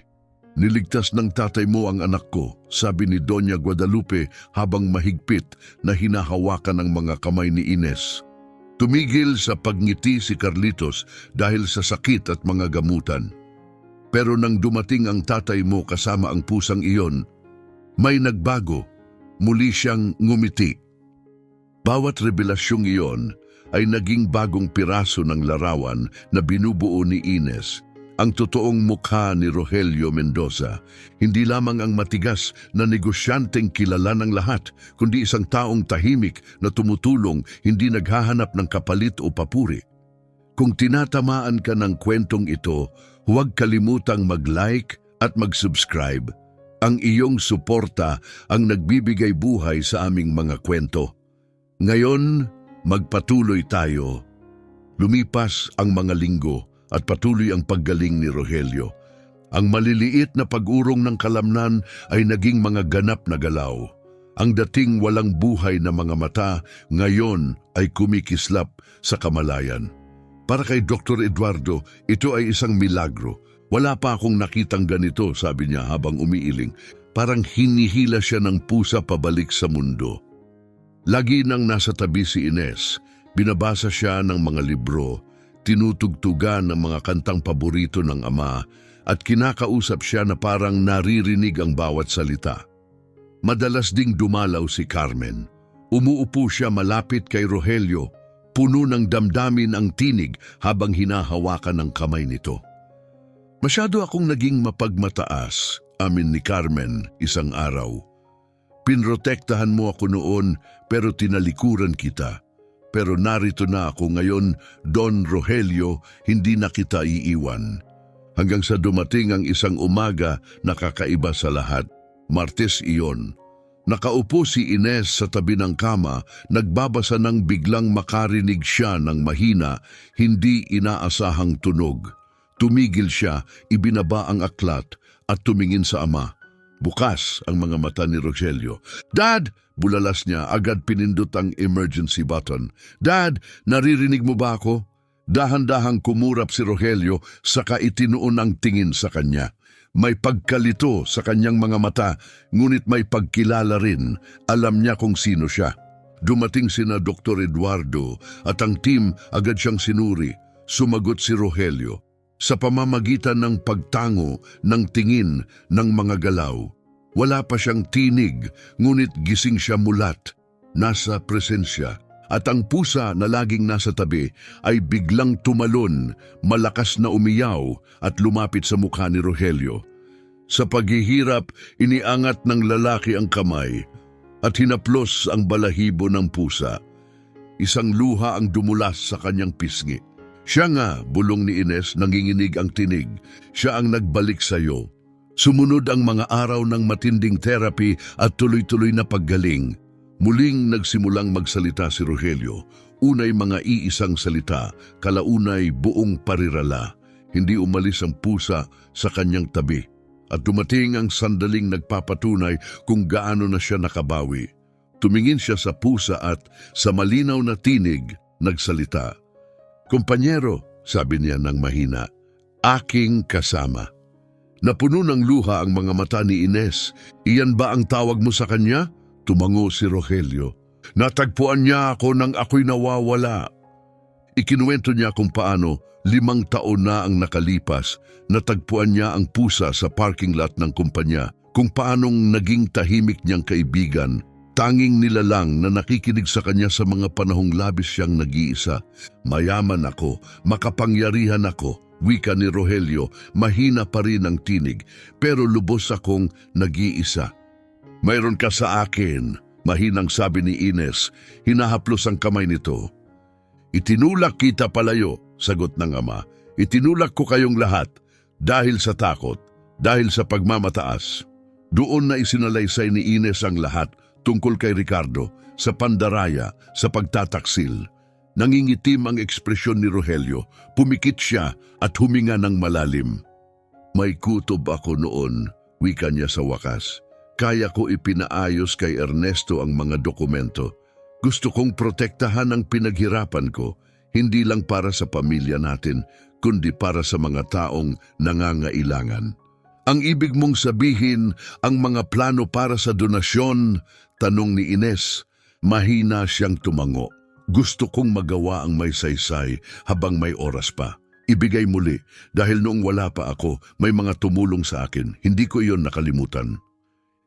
S1: Niligtas ng tatay mo ang anak ko, sabi ni Doña Guadalupe habang mahigpit na hinahawakan ng mga kamay ni Ines. Tumigil sa pagngiti si Carlitos dahil sa sakit at mga gamutan. Pero nang dumating ang tatay mo kasama ang pusang iyon, may nagbago. Muli siyang ngumiti. Bawat revelasyong iyon ay naging bagong piraso ng larawan na binubuo ni Ines, ang totoong mukha ni Rogelio Mendoza. Hindi lamang ang matigas na negosyanteng kilala ng lahat, kundi isang taong tahimik na tumutulong, hindi naghahanap ng kapalit o papuri. Kung tinatamaan ka ng kwentong ito, huwag kalimutang mag-like at mag-subscribe. Ang iyong suporta ang nagbibigay buhay sa aming mga kwento. Ngayon, magpatuloy tayo. Lumipas ang mga linggo at patuloy ang paggaling ni Rogelio. Ang maliliit na pag-urong ng kalamnan ay naging mga ganap na galaw. Ang dating walang buhay na mga mata ngayon ay kumikislap sa kamalayan. Para kay Dr. Eduardo, ito ay isang milagro. Wala pa akong nakitang ganito, sabi niya habang umiiling. Parang hinihila siya ng pusa pabalik sa mundo. Lagi nang nasa tabi si Ines, binabasa siya ng mga libro, tinutugtugan ng mga kantang paborito ng ama at kinakausap siya na parang naririnig ang bawat salita. Madalas ding dumalaw si Carmen. Umuupo siya malapit kay Rogelio, puno ng damdamin ang tinig habang hinahawakan ng kamay nito. Masyado akong naging mapagmataas, amin ni Carmen isang araw. Pinrotektahan mo ako noon pero tinalikuran kita. Pero narito na ako ngayon, Don Rogelio, hindi na kita iiwan. Hanggang sa dumating ang isang umaga na kakaiba sa lahat. Martes iyon. Nakaupo si Ines sa tabi ng kama, nagbabasa nang biglang makarinig siya ng mahina, hindi inaasahang tunog. Tumigil siya, ibinaba ang aklat at tumingin sa ama. Bukas ang mga mata ni Rogelio. "Dad!" Bulalas niya, agad pinindot ang emergency button. "Dad, naririnig mo ba ako?" Dahan-dahang kumurap si Rogelio, saka itinuon ang tingin sa kanya. May pagkalito sa kanyang mga mata, ngunit may pagkilala rin. Alam niya kung sino siya. Dumating sina Dr. Eduardo at ang team agad siyang sinuri. Sumagot si Rogelio. Sa pamamagitan ng pagtango, ng tingin, ng mga galaw. Wala pa siyang tinig, ngunit gising siya mulat. Nasa presensya. At ang pusa na laging nasa tabi ay biglang tumalon, malakas na umiyaw at lumapit sa mukha ni Rogelio. Sa paghihirap, iniangat ng lalaki ang kamay at hinaplos ang balahibo ng pusa. Isang luha ang dumulas sa kanyang pisngi. "Siya nga," bulong ni Ines, nanginginig ang tinig. "Siya ang nagbalik sa iyo." Sumunod ang mga araw ng matinding therapy at tuloy-tuloy na paggaling. Muling nagsimulang magsalita si Rogelio. Unay mga iisang salita, kalaunay buong parirala. Hindi umalis ang pusa sa kanyang tabi. At dumating ang sandaling nagpapatunay kung gaano na siya nakabawi. Tumingin siya sa pusa at sa malinaw na tinig, nagsalita. "Kumpanyero," sabi niya ng mahina, "aking kasama." Napuno ng luha ang mga mata ni Ines. "Iyan ba ang tawag mo sa kanya?" Tumango si Rogelio. "Natagpuan niya ako nang ako'y nawawala." Ikinuwento niya kung paano 5 taon na ang nakalipas, natagpuan niya ang pusa sa parking lot ng kumpanya, kung paanong naging tahimik niyang kaibigan. Tanging nilalang na nakikinig sa kanya sa mga panahong labis siyang nag-iisa. "Mayaman ako, makapangyarihan ako," wika ni Rogelio, mahina pa rin ang tinig, "pero lubos akong nag-iisa." "Mayroon ka sa akin," mahinang sabi ni Ines, hinahaplos ang kamay nito. "Itinulak kita palayo," sagot ng ama. "Itinulak ko kayong lahat, dahil sa takot, dahil sa pagmamataas." Doon na isinalaysay ni Ines ang lahat, tungkol kay Ricardo, sa pandaraya, sa pagtataksil. Nangingitim ang ekspresyon ni Rogelio, pumikit siya at huminga ng malalim. "May kutob ako noon," wika niya sa wakas. "Kaya ko ipinaayos kay Ernesto ang mga dokumento. Gusto kong protektahan ang pinaghirapan ko, hindi lang para sa pamilya natin, kundi para sa mga taong nangangailangan." "Ang ibig mong sabihin, ang mga plano para sa donasyon?" tanong ni Ines. Mahina siyang tumango. "Gusto kong magawa ang may saysay habang may oras pa. Ibigay muli, dahil noong wala pa ako, may mga tumulong sa akin. Hindi ko iyon nakalimutan."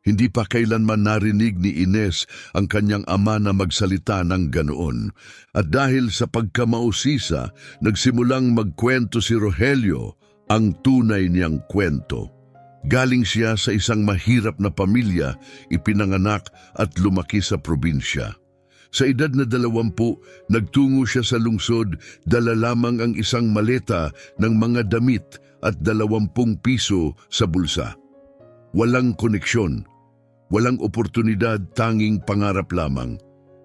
S1: Hindi pa kailanman narinig ni Ines ang kanyang ama na magsalita ng ganoon. At dahil sa pagkamausisa, nagsimulang magkwento si Rogelio ang tunay niyang kwento. Galing siya sa isang mahirap na pamilya, ipinanganak at lumaki sa probinsya. Sa edad na 20, nagtungo siya sa lungsod, dala lamang ang isang maleta ng mga damit at 20 piso sa bulsa. Walang koneksyon, walang oportunidad, tanging pangarap lamang.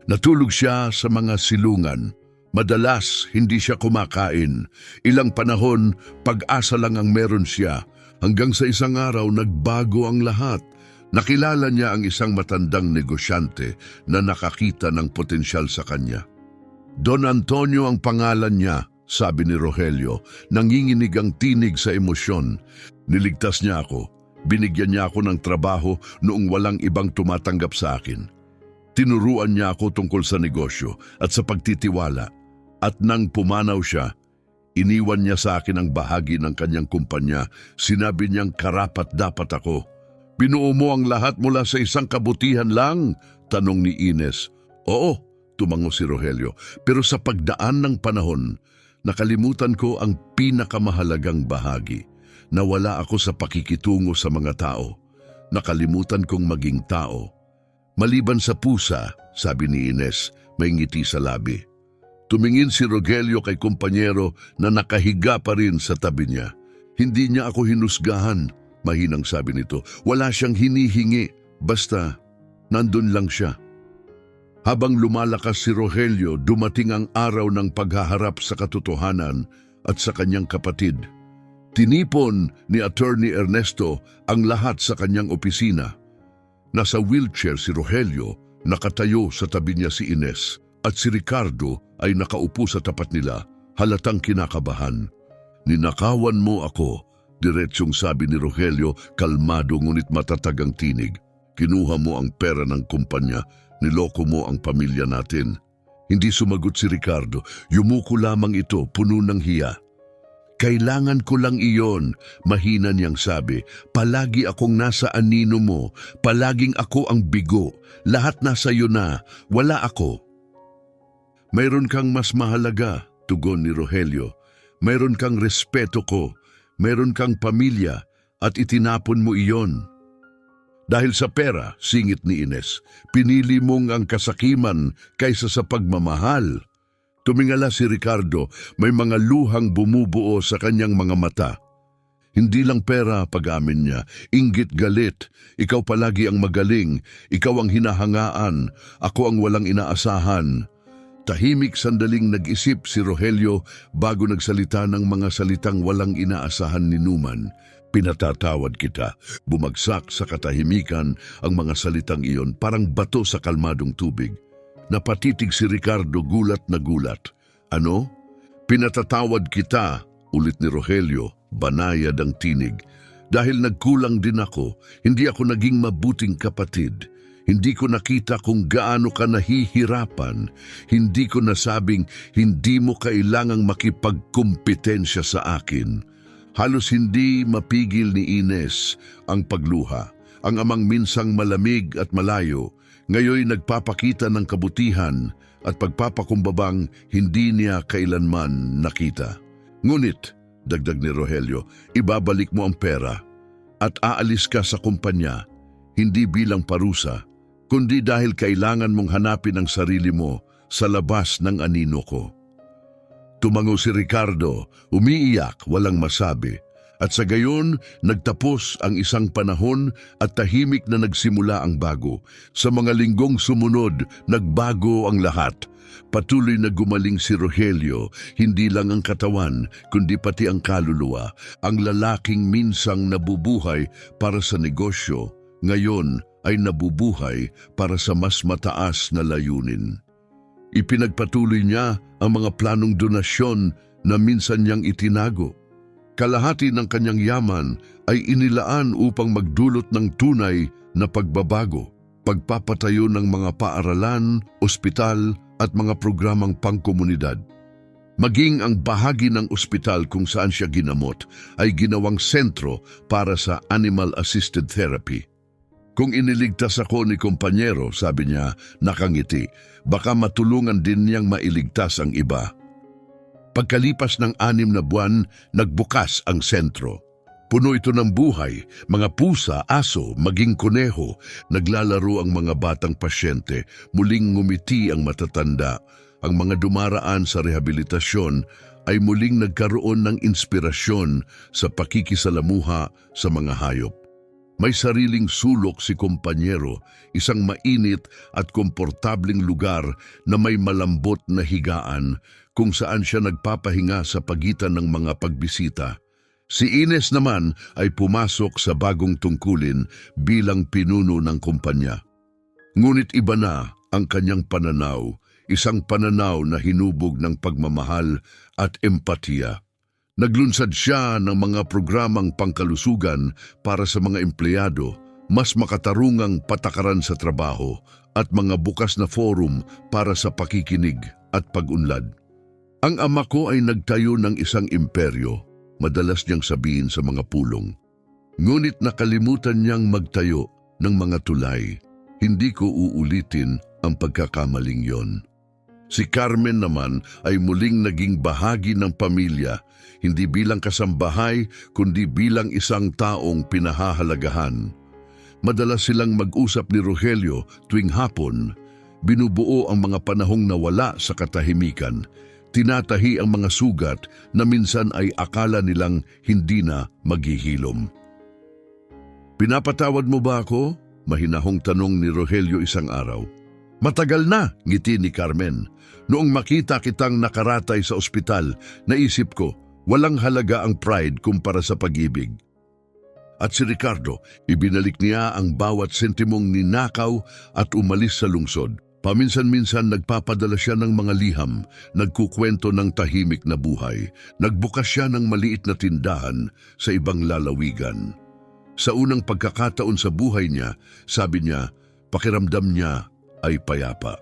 S1: Natulog siya sa mga silungan. Madalas hindi siya kumakain. Ilang panahon, pag-asa lang ang meron siya. Hanggang sa isang araw, nagbago ang lahat. Nakilala niya ang isang matandang negosyante na nakakita ng potensyal sa kanya. Don Antonio ang pangalan niya, sabi ni Rogelio, nanginginig ang tinig sa emosyon. Niligtas niya ako. Binigyan niya ako ng trabaho noong walang ibang tumatanggap sa akin. Tinuruan niya ako tungkol sa negosyo at sa pagtitiwala. At nang pumanaw siya, Iniwan niya sa akin ang bahagi ng kanyang kumpanya. Sinabi niyang karapat-dapat ako. Binuo mo ang lahat mula sa isang kabutihan lang? Tanong ni Ines. Oo, tumango si Rogelio. Pero sa pagdaan ng panahon, nakalimutan ko ang pinakamahalagang bahagi. Nawala ako sa pakikitungo sa mga tao. Nakalimutan kong maging tao. Maliban sa pusa, sabi ni Ines, may ngiti sa labi. Tumingin si Rogelio kay kumpanyero na nakahiga pa rin sa tabi niya. Hindi niya ako hinusgahan, mahinang sabi nito. Wala siyang hinihingi, basta nandun lang siya. Habang lumalakas si Rogelio, dumating ang araw ng paghaharap sa katotohanan at sa kanyang kapatid. Tinipon ni Attorney Ernesto ang lahat sa kanyang opisina. Nasa wheelchair si Rogelio, nakatayo sa tabi niya si Ines, at si Ricardo ay nakaupo sa tapat nila, halatang kinakabahan. Ninakawan mo ako, diretsyong sabi ni Rogelio, kalmado ngunit matatag ang tinig. Kinuha mo ang pera ng kumpanya, niloko mo ang pamilya natin. Hindi sumagot si Ricardo, yumuko lamang ito, puno ng hiya. Kailangan ko lang iyon, mahina niyang sabi. Palagi akong nasa anino mo, palaging ako ang bigo. Lahat nasa iyo na, wala ako. Mayroon kang mas mahalaga, tugon ni Rogelio. Mayroon kang respeto ko, mayroon kang pamilya, at itinapon mo iyon. Dahil sa pera, singit ni Ines, pinili mong ang kasakiman kaysa sa pagmamahal. Tumingala si Ricardo, may mga luhang bumubuo sa kanyang mga mata. Hindi lang pera, pag-amin niya, inggit galit. Ikaw palagi ang magaling, ikaw ang hinahangaan, ako ang walang inaasahan. Tahimik sandaling nag-isip si Rogelio bago nagsalita ng mga salitang walang inaasahan ni Numan. Pinatatawad kita. Bumagsak sa katahimikan ang mga salitang iyon, parang bato sa kalmadong tubig. Napatitig si Ricardo, gulat na gulat. Ano? Pinatatawad kita, ulit ni Rogelio, banayad ang tinig. Dahil nagkulang din ako, hindi ako naging mabuting kapatid. Hindi ko nakita kung gaano ka nahihirapan. Hindi ko nasabing hindi mo kailangang makipagkumpetensya sa akin. Halos hindi mapigil ni Ines ang pagluha. Ang amang minsang malamig at malayo, ngayon nagpapakita ng kabutihan at pagpapakumbabang hindi niya kailanman nakita. Ngunit, dagdag ni Rogelio, ibabalik mo ang pera at aalis ka sa kumpanya, hindi bilang parusa, kundi dahil kailangan mong hanapin ang sarili mo sa labas ng anino ko. Tumango si Ricardo, umiiyak, walang masabi. At sa gayon, nagtapos ang isang panahon at tahimik na nagsimula ang bago. Sa mga linggong sumunod, nagbago ang lahat. Patuloy na gumaling si Rogelio, hindi lang ang katawan, kundi pati ang kaluluwa. Ang lalaking minsang nabubuhay para sa negosyo, ngayon ay nabubuhay para sa mas mataas na layunin. Ipinagpatuloy niya ang mga planong donasyon na minsan niyang itinago. Kalahati ng kanyang yaman ay inilaan upang magdulot ng tunay na pagbabago, pagpapatayo ng mga paaralan, ospital at mga programang pangkomunidad. Maging ang bahagi ng ospital kung saan siya ginamot ay ginawang sentro para sa animal-assisted therapy. Kung iniligtas ako ni kumpanyero, sabi niya, nakangiti, baka matulungan din niyang mailigtas ang iba. Pagkalipas ng 6 na buwan, nagbukas ang sentro. Puno ito ng buhay, mga pusa, aso, maging kuneho. Naglalaro ang mga batang pasyente, muling ngumiti ang matatanda. Ang mga dumaraan sa rehabilitasyon ay muling nagkaroon ng inspirasyon sa pakikisalamuha sa mga hayop. May sariling sulok si kumpanyero, isang mainit at komportabling lugar na may malambot na higaan kung saan siya nagpapahinga sa pagitan ng mga pagbisita. Si Ines naman ay pumasok sa bagong tungkulin bilang pinuno ng kumpanya. Ngunit iba na ang kanyang pananaw, isang pananaw na hinubog ng pagmamahal at empatiya. Naglunsad siya ng mga programang pangkalusugan para sa mga empleyado, mas makatarungang patakaran sa trabaho at mga bukas na forum para sa pakikinig at pag-unlad. Ang ama ko ay nagtayo ng isang imperyo, madalas niyang sabihin sa mga pulong. Ngunit nakalimutan niyang magtayo ng mga tulay. Hindi ko uulitin ang pagkakamaling yon. Si Carmen naman ay muling naging bahagi ng pamilya, hindi bilang kasambahay kundi bilang isang taong pinahahalagahan. Madalas silang mag-usap ni Rogelio tuwing hapon. Binubuo ang mga panahong nawala sa katahimikan. Tinatahi ang mga sugat na minsan ay akala nilang hindi na maghihilom. "Pinapatawad mo ba ako?" Mahinahong tanong ni Rogelio isang araw. "Matagal na," ngiti ni Carmen. "Noong makita kitang nakaratay sa ospital, naisip ko, walang halaga ang pride kumpara sa pag-ibig." At si Ricardo, ibinalik niya ang bawat sentimong ninakaw at umalis sa lungsod. Paminsan-minsan nagpapadala siya ng mga liham, nagkukwento ng tahimik na buhay. Nagbukas siya ng maliit na tindahan sa ibang lalawigan. Sa unang pagkakataon sa buhay niya, sabi niya, pakiramdam niya ay payapa.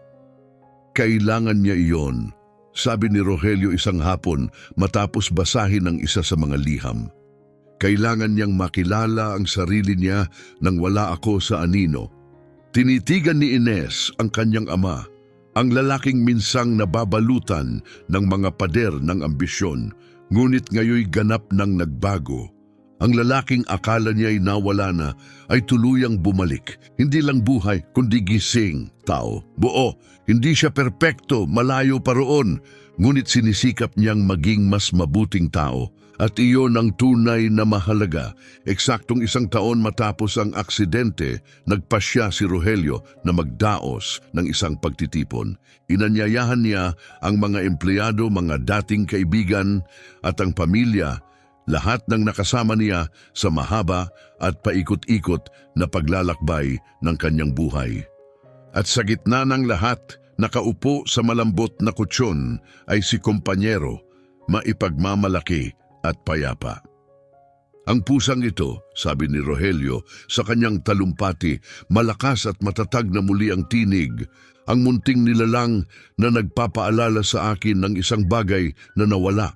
S1: Kailangan niya iyon, sabi ni Rogelio isang hapon matapos basahin ang isa sa mga liham. Kailangan niyang makilala ang sarili niya nang wala ako sa anino. Tinitigan ni Ines ang kanyang ama, ang lalaking minsang nababalutan ng mga pader ng ambisyon, ngunit ngayoy ganap nang nagbago. Ang lalaking akala niya ay nawala na ay tuluyang bumalik. Hindi lang buhay, kundi gising, tao. Buo, hindi siya perpekto, malayo pa roon. Ngunit sinisikap niyang maging mas mabuting tao. At iyon ang tunay na mahalaga. Eksaktong 1 taon matapos ang aksidente, nagpasya si Rogelio na magdaos ng isang pagtitipon. Inanyayahan niya ang mga empleyado, mga dating kaibigan at ang pamilya, lahat ng nakasama niya sa mahaba at paikot-ikot na paglalakbay ng kanyang buhay. At sa gitna ng lahat, nakaupo sa malambot na kutsyon ay si kumpanyero, maipagmamalaki at payapa. Ang pusang ito, sabi ni Rogelio sa kanyang talumpati, malakas at matatag na muli ang tinig, ang munting nilalang na nagpapaalala sa akin ng isang bagay na nawala.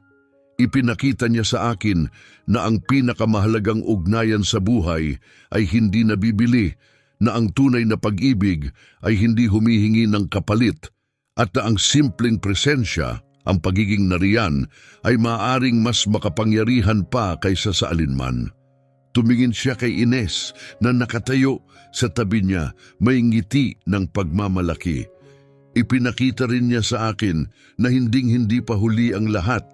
S1: Ipinakita niya sa akin na ang pinakamahalagang ugnayan sa buhay ay hindi nabibili, na ang tunay na pag-ibig ay hindi humihingi ng kapalit, at na ang simpleng presensya, ang pagiging nariyan, ay maaaring mas makapangyarihan pa kaysa sa alinman. Tumingin siya kay Ines na nakatayo sa tabi niya, may ngiti ng pagmamalaki. Ipinakita rin niya sa akin na hinding-hindi pa huli ang lahat,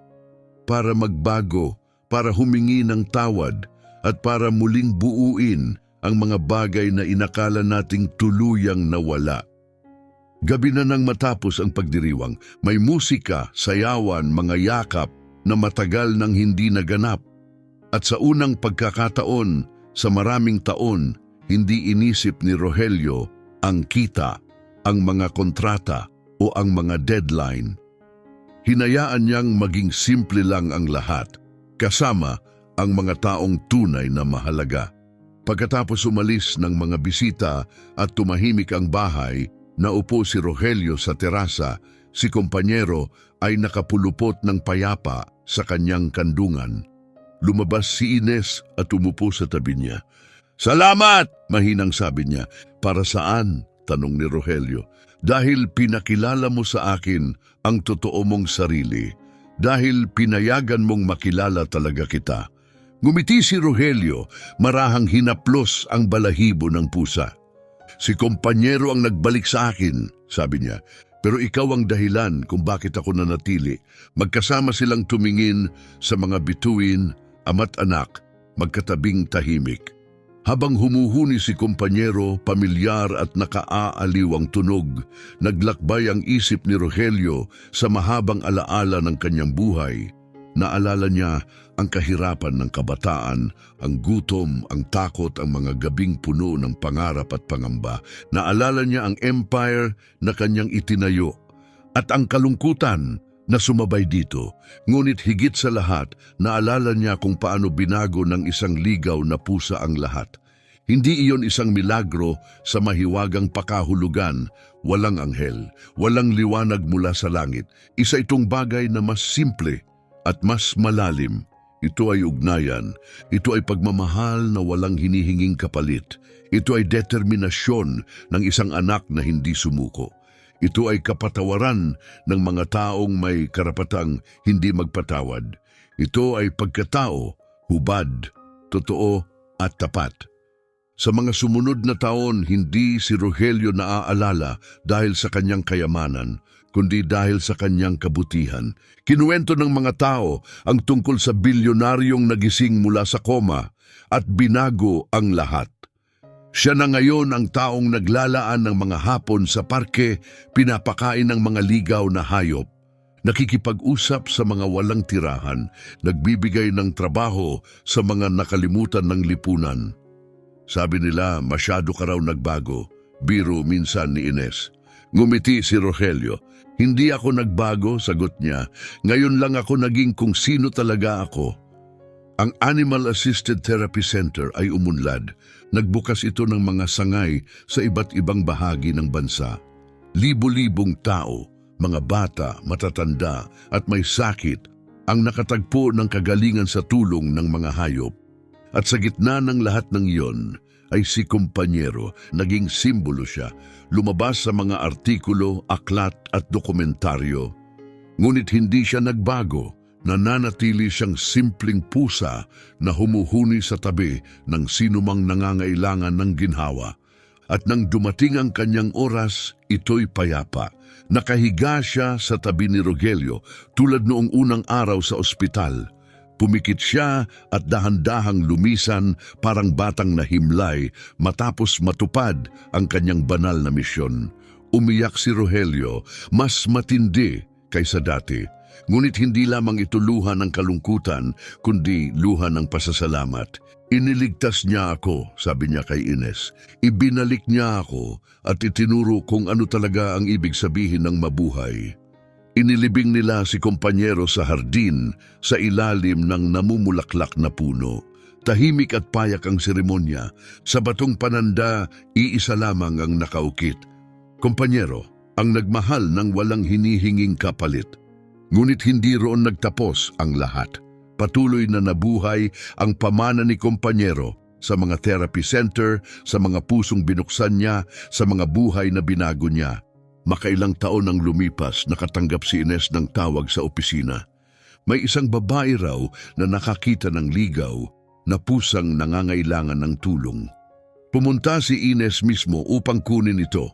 S1: para magbago, para humingi ng tawad, at para muling buuin ang mga bagay na inakala nating tuluyang nawala. Gabi na nang matapos ang pagdiriwang, may musika, sayawan, mga yakap na matagal nang hindi naganap. At sa unang pagkakataon, sa maraming taon, hindi inisip ni Rogelio ang kita, ang mga kontrata o ang mga deadline. Hinayaan niyang maging simple lang ang lahat, kasama ang mga taong tunay na mahalaga. Pagkatapos umalis ng mga bisita at tumahimik ang bahay, naupo si Rogelio sa terasa. Si kumpanyero ay nakapulupot ng payapa sa kanyang kandungan. Lumabas si Ines at umupo sa tabi niya. "Salamat!" mahinang sabi niya. "Para saan?" tanong ni Rogelio. "Dahil pinakilala mo sa akin ang totoo mong sarili. Dahil pinayagan mong makilala talaga kita." Ngumiti si Rogelio, marahang hinaplos ang balahibo ng pusa. "Si kumpanyero ang nagbalik sa akin," sabi niya. "Pero ikaw ang dahilan kung bakit ako nanatili." Magkasama silang tumingin sa mga bituin, ama't anak, magkatabing tahimik. Habang humuhuni si kumpanyero, pamilyar at nakaaaliw ang tunog, naglakbay ang isip ni Rogelio sa mahabang alaala ng kanyang buhay. Naalala niya ang kahirapan ng kabataan, ang gutom, ang takot, ang mga gabing puno ng pangarap at pangamba. Naalala niya ang empire na kanyang itinayo at ang kalungkutan na sumabay dito. Ngunit higit sa lahat, naalala niya kung paano binago ng isang ligaw na pusa ang lahat. Hindi iyon isang milagro sa mahiwagang pakahulugan, walang anghel, walang liwanag mula sa langit. Isa itong bagay na mas simple at mas malalim. Ito ay ugnayan, ito ay pagmamahal na walang hinihinging kapalit. Ito ay determinasyon ng isang anak na hindi sumuko. Ito ay kapatawaran ng mga taong may karapatang hindi magpatawad. Ito ay pagkatao, hubad, totoo at tapat. Sa mga sumunod na taon, hindi si Rogelio naaalala dahil sa kanyang kayamanan, kundi dahil sa kanyang kabutihan. Kinuwento ng mga tao ang tungkol sa bilyonaryong nagising mula sa koma at binago ang lahat. Siya na ngayon ang taong naglalaan ng mga hapon sa parke, pinapakain ng mga ligaw na hayop, nakikipag-usap sa mga walang tirahan, nagbibigay ng trabaho sa mga nakalimutan ng lipunan. Sabi nila, masyado ka raw nagbago, biro minsan ni Ines. Ngumiti si Rogelio. Hindi ako nagbago, sagot niya. Ngayon lang ako naging kung sino talaga ako. Ang Animal Assisted Therapy Center ay umunlad. Nagbukas ito ng mga sangay sa iba't ibang bahagi ng bansa. Libo-libong tao, mga bata, matatanda at may sakit ang nakatagpo ng kagalingan sa tulong ng mga hayop. At sa gitna ng lahat ng iyon ay si Kompanyero, naging simbolo siya, lumabas sa mga artikulo, aklat at dokumentaryo. Ngunit hindi siya nagbago, nananatili siyang simpleng pusa na humuhuni sa tabi ng sinumang nangangailangan ng ginhawa. At nang dumating ang kanyang oras, ito'y payapa. Nakahiga siya sa tabi ni Rogelio tulad noong unang araw sa ospital. Pumikit siya at dahan-dahang lumisan parang batang nahimlay matapos matupad ang kanyang banal na misyon. Umiyak si Rogelio, mas matindi kaysa dati. Ngunit hindi lamang ito luha ng kalungkutan, kundi luha ng pasasalamat. Iniligtas niya ako, sabi niya kay Ines. Ibinalik niya ako at itinuro kung ano talaga ang ibig sabihin ng mabuhay. Inilibing nila si Kompanyero sa hardin sa ilalim ng namumulaklak na puno. Tahimik at payak ang seremonya. Sa batong pananda, iisa lamang ang nakaukit. Kompanyero, ang nagmahal ng walang hinihinging kapalit. Ngunit hindi roon nagtapos ang lahat. Patuloy na nabuhay ang pamana ni Kompanyero sa mga therapy center, sa mga pusong binuksan niya, sa mga buhay na binago niya. Makailang taon ang lumipas, nakatanggap si Ines ng tawag sa opisina. May isang babae raw na nakakita ng ligaw na pusang nangangailangan ng tulong. Pumunta si Ines mismo upang kunin ito.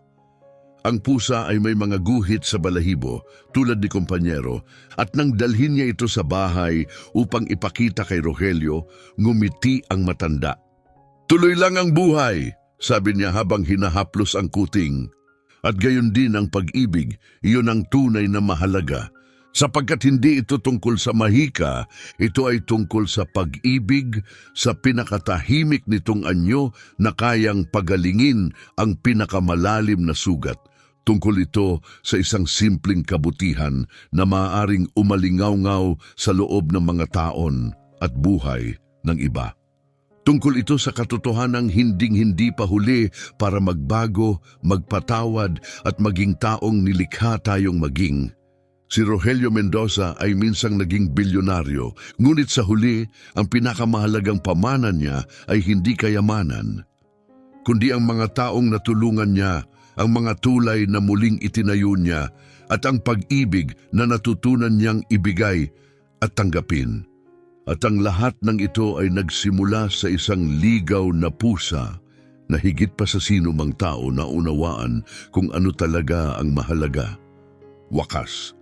S1: Ang pusa ay may mga guhit sa balahibo tulad ni Kompanyero at nang dalhin niya ito sa bahay upang ipakita kay Rogelio, ngumiti ang matanda. Tuloy lang ang buhay, sabi niya habang hinahaplos ang kuting. At gayon din ang pag-ibig, iyon ang tunay na mahalaga. Sapagkat hindi ito tungkol sa mahika, ito ay tungkol sa pag-ibig, sa pinakatahimik nitong anyo na kayang pagalingin ang pinakamalalim na sugat. Tungkol ito sa isang simpleng kabutihan na maaaring umalingaw-ngaw sa loob ng mga taon at buhay ng iba. Tungkol ito sa katotohanang hinding-hindi pa huli para magbago, magpatawad at maging taong nilikha tayong maging. Si Rogelio Mendoza ay minsang naging bilyonaryo, ngunit sa huli, ang pinakamahalagang pamana niya ay hindi kayamanan, kundi ang mga taong natulungan niya, ang mga tulay na muling itinayo niya, at ang pag-ibig na natutunan niyang ibigay at tanggapin. At ang lahat ng ito ay nagsimula sa isang ligaw na pusa na higit pa sa sino mang tao na unawaan kung ano talaga ang mahalaga. Wakas.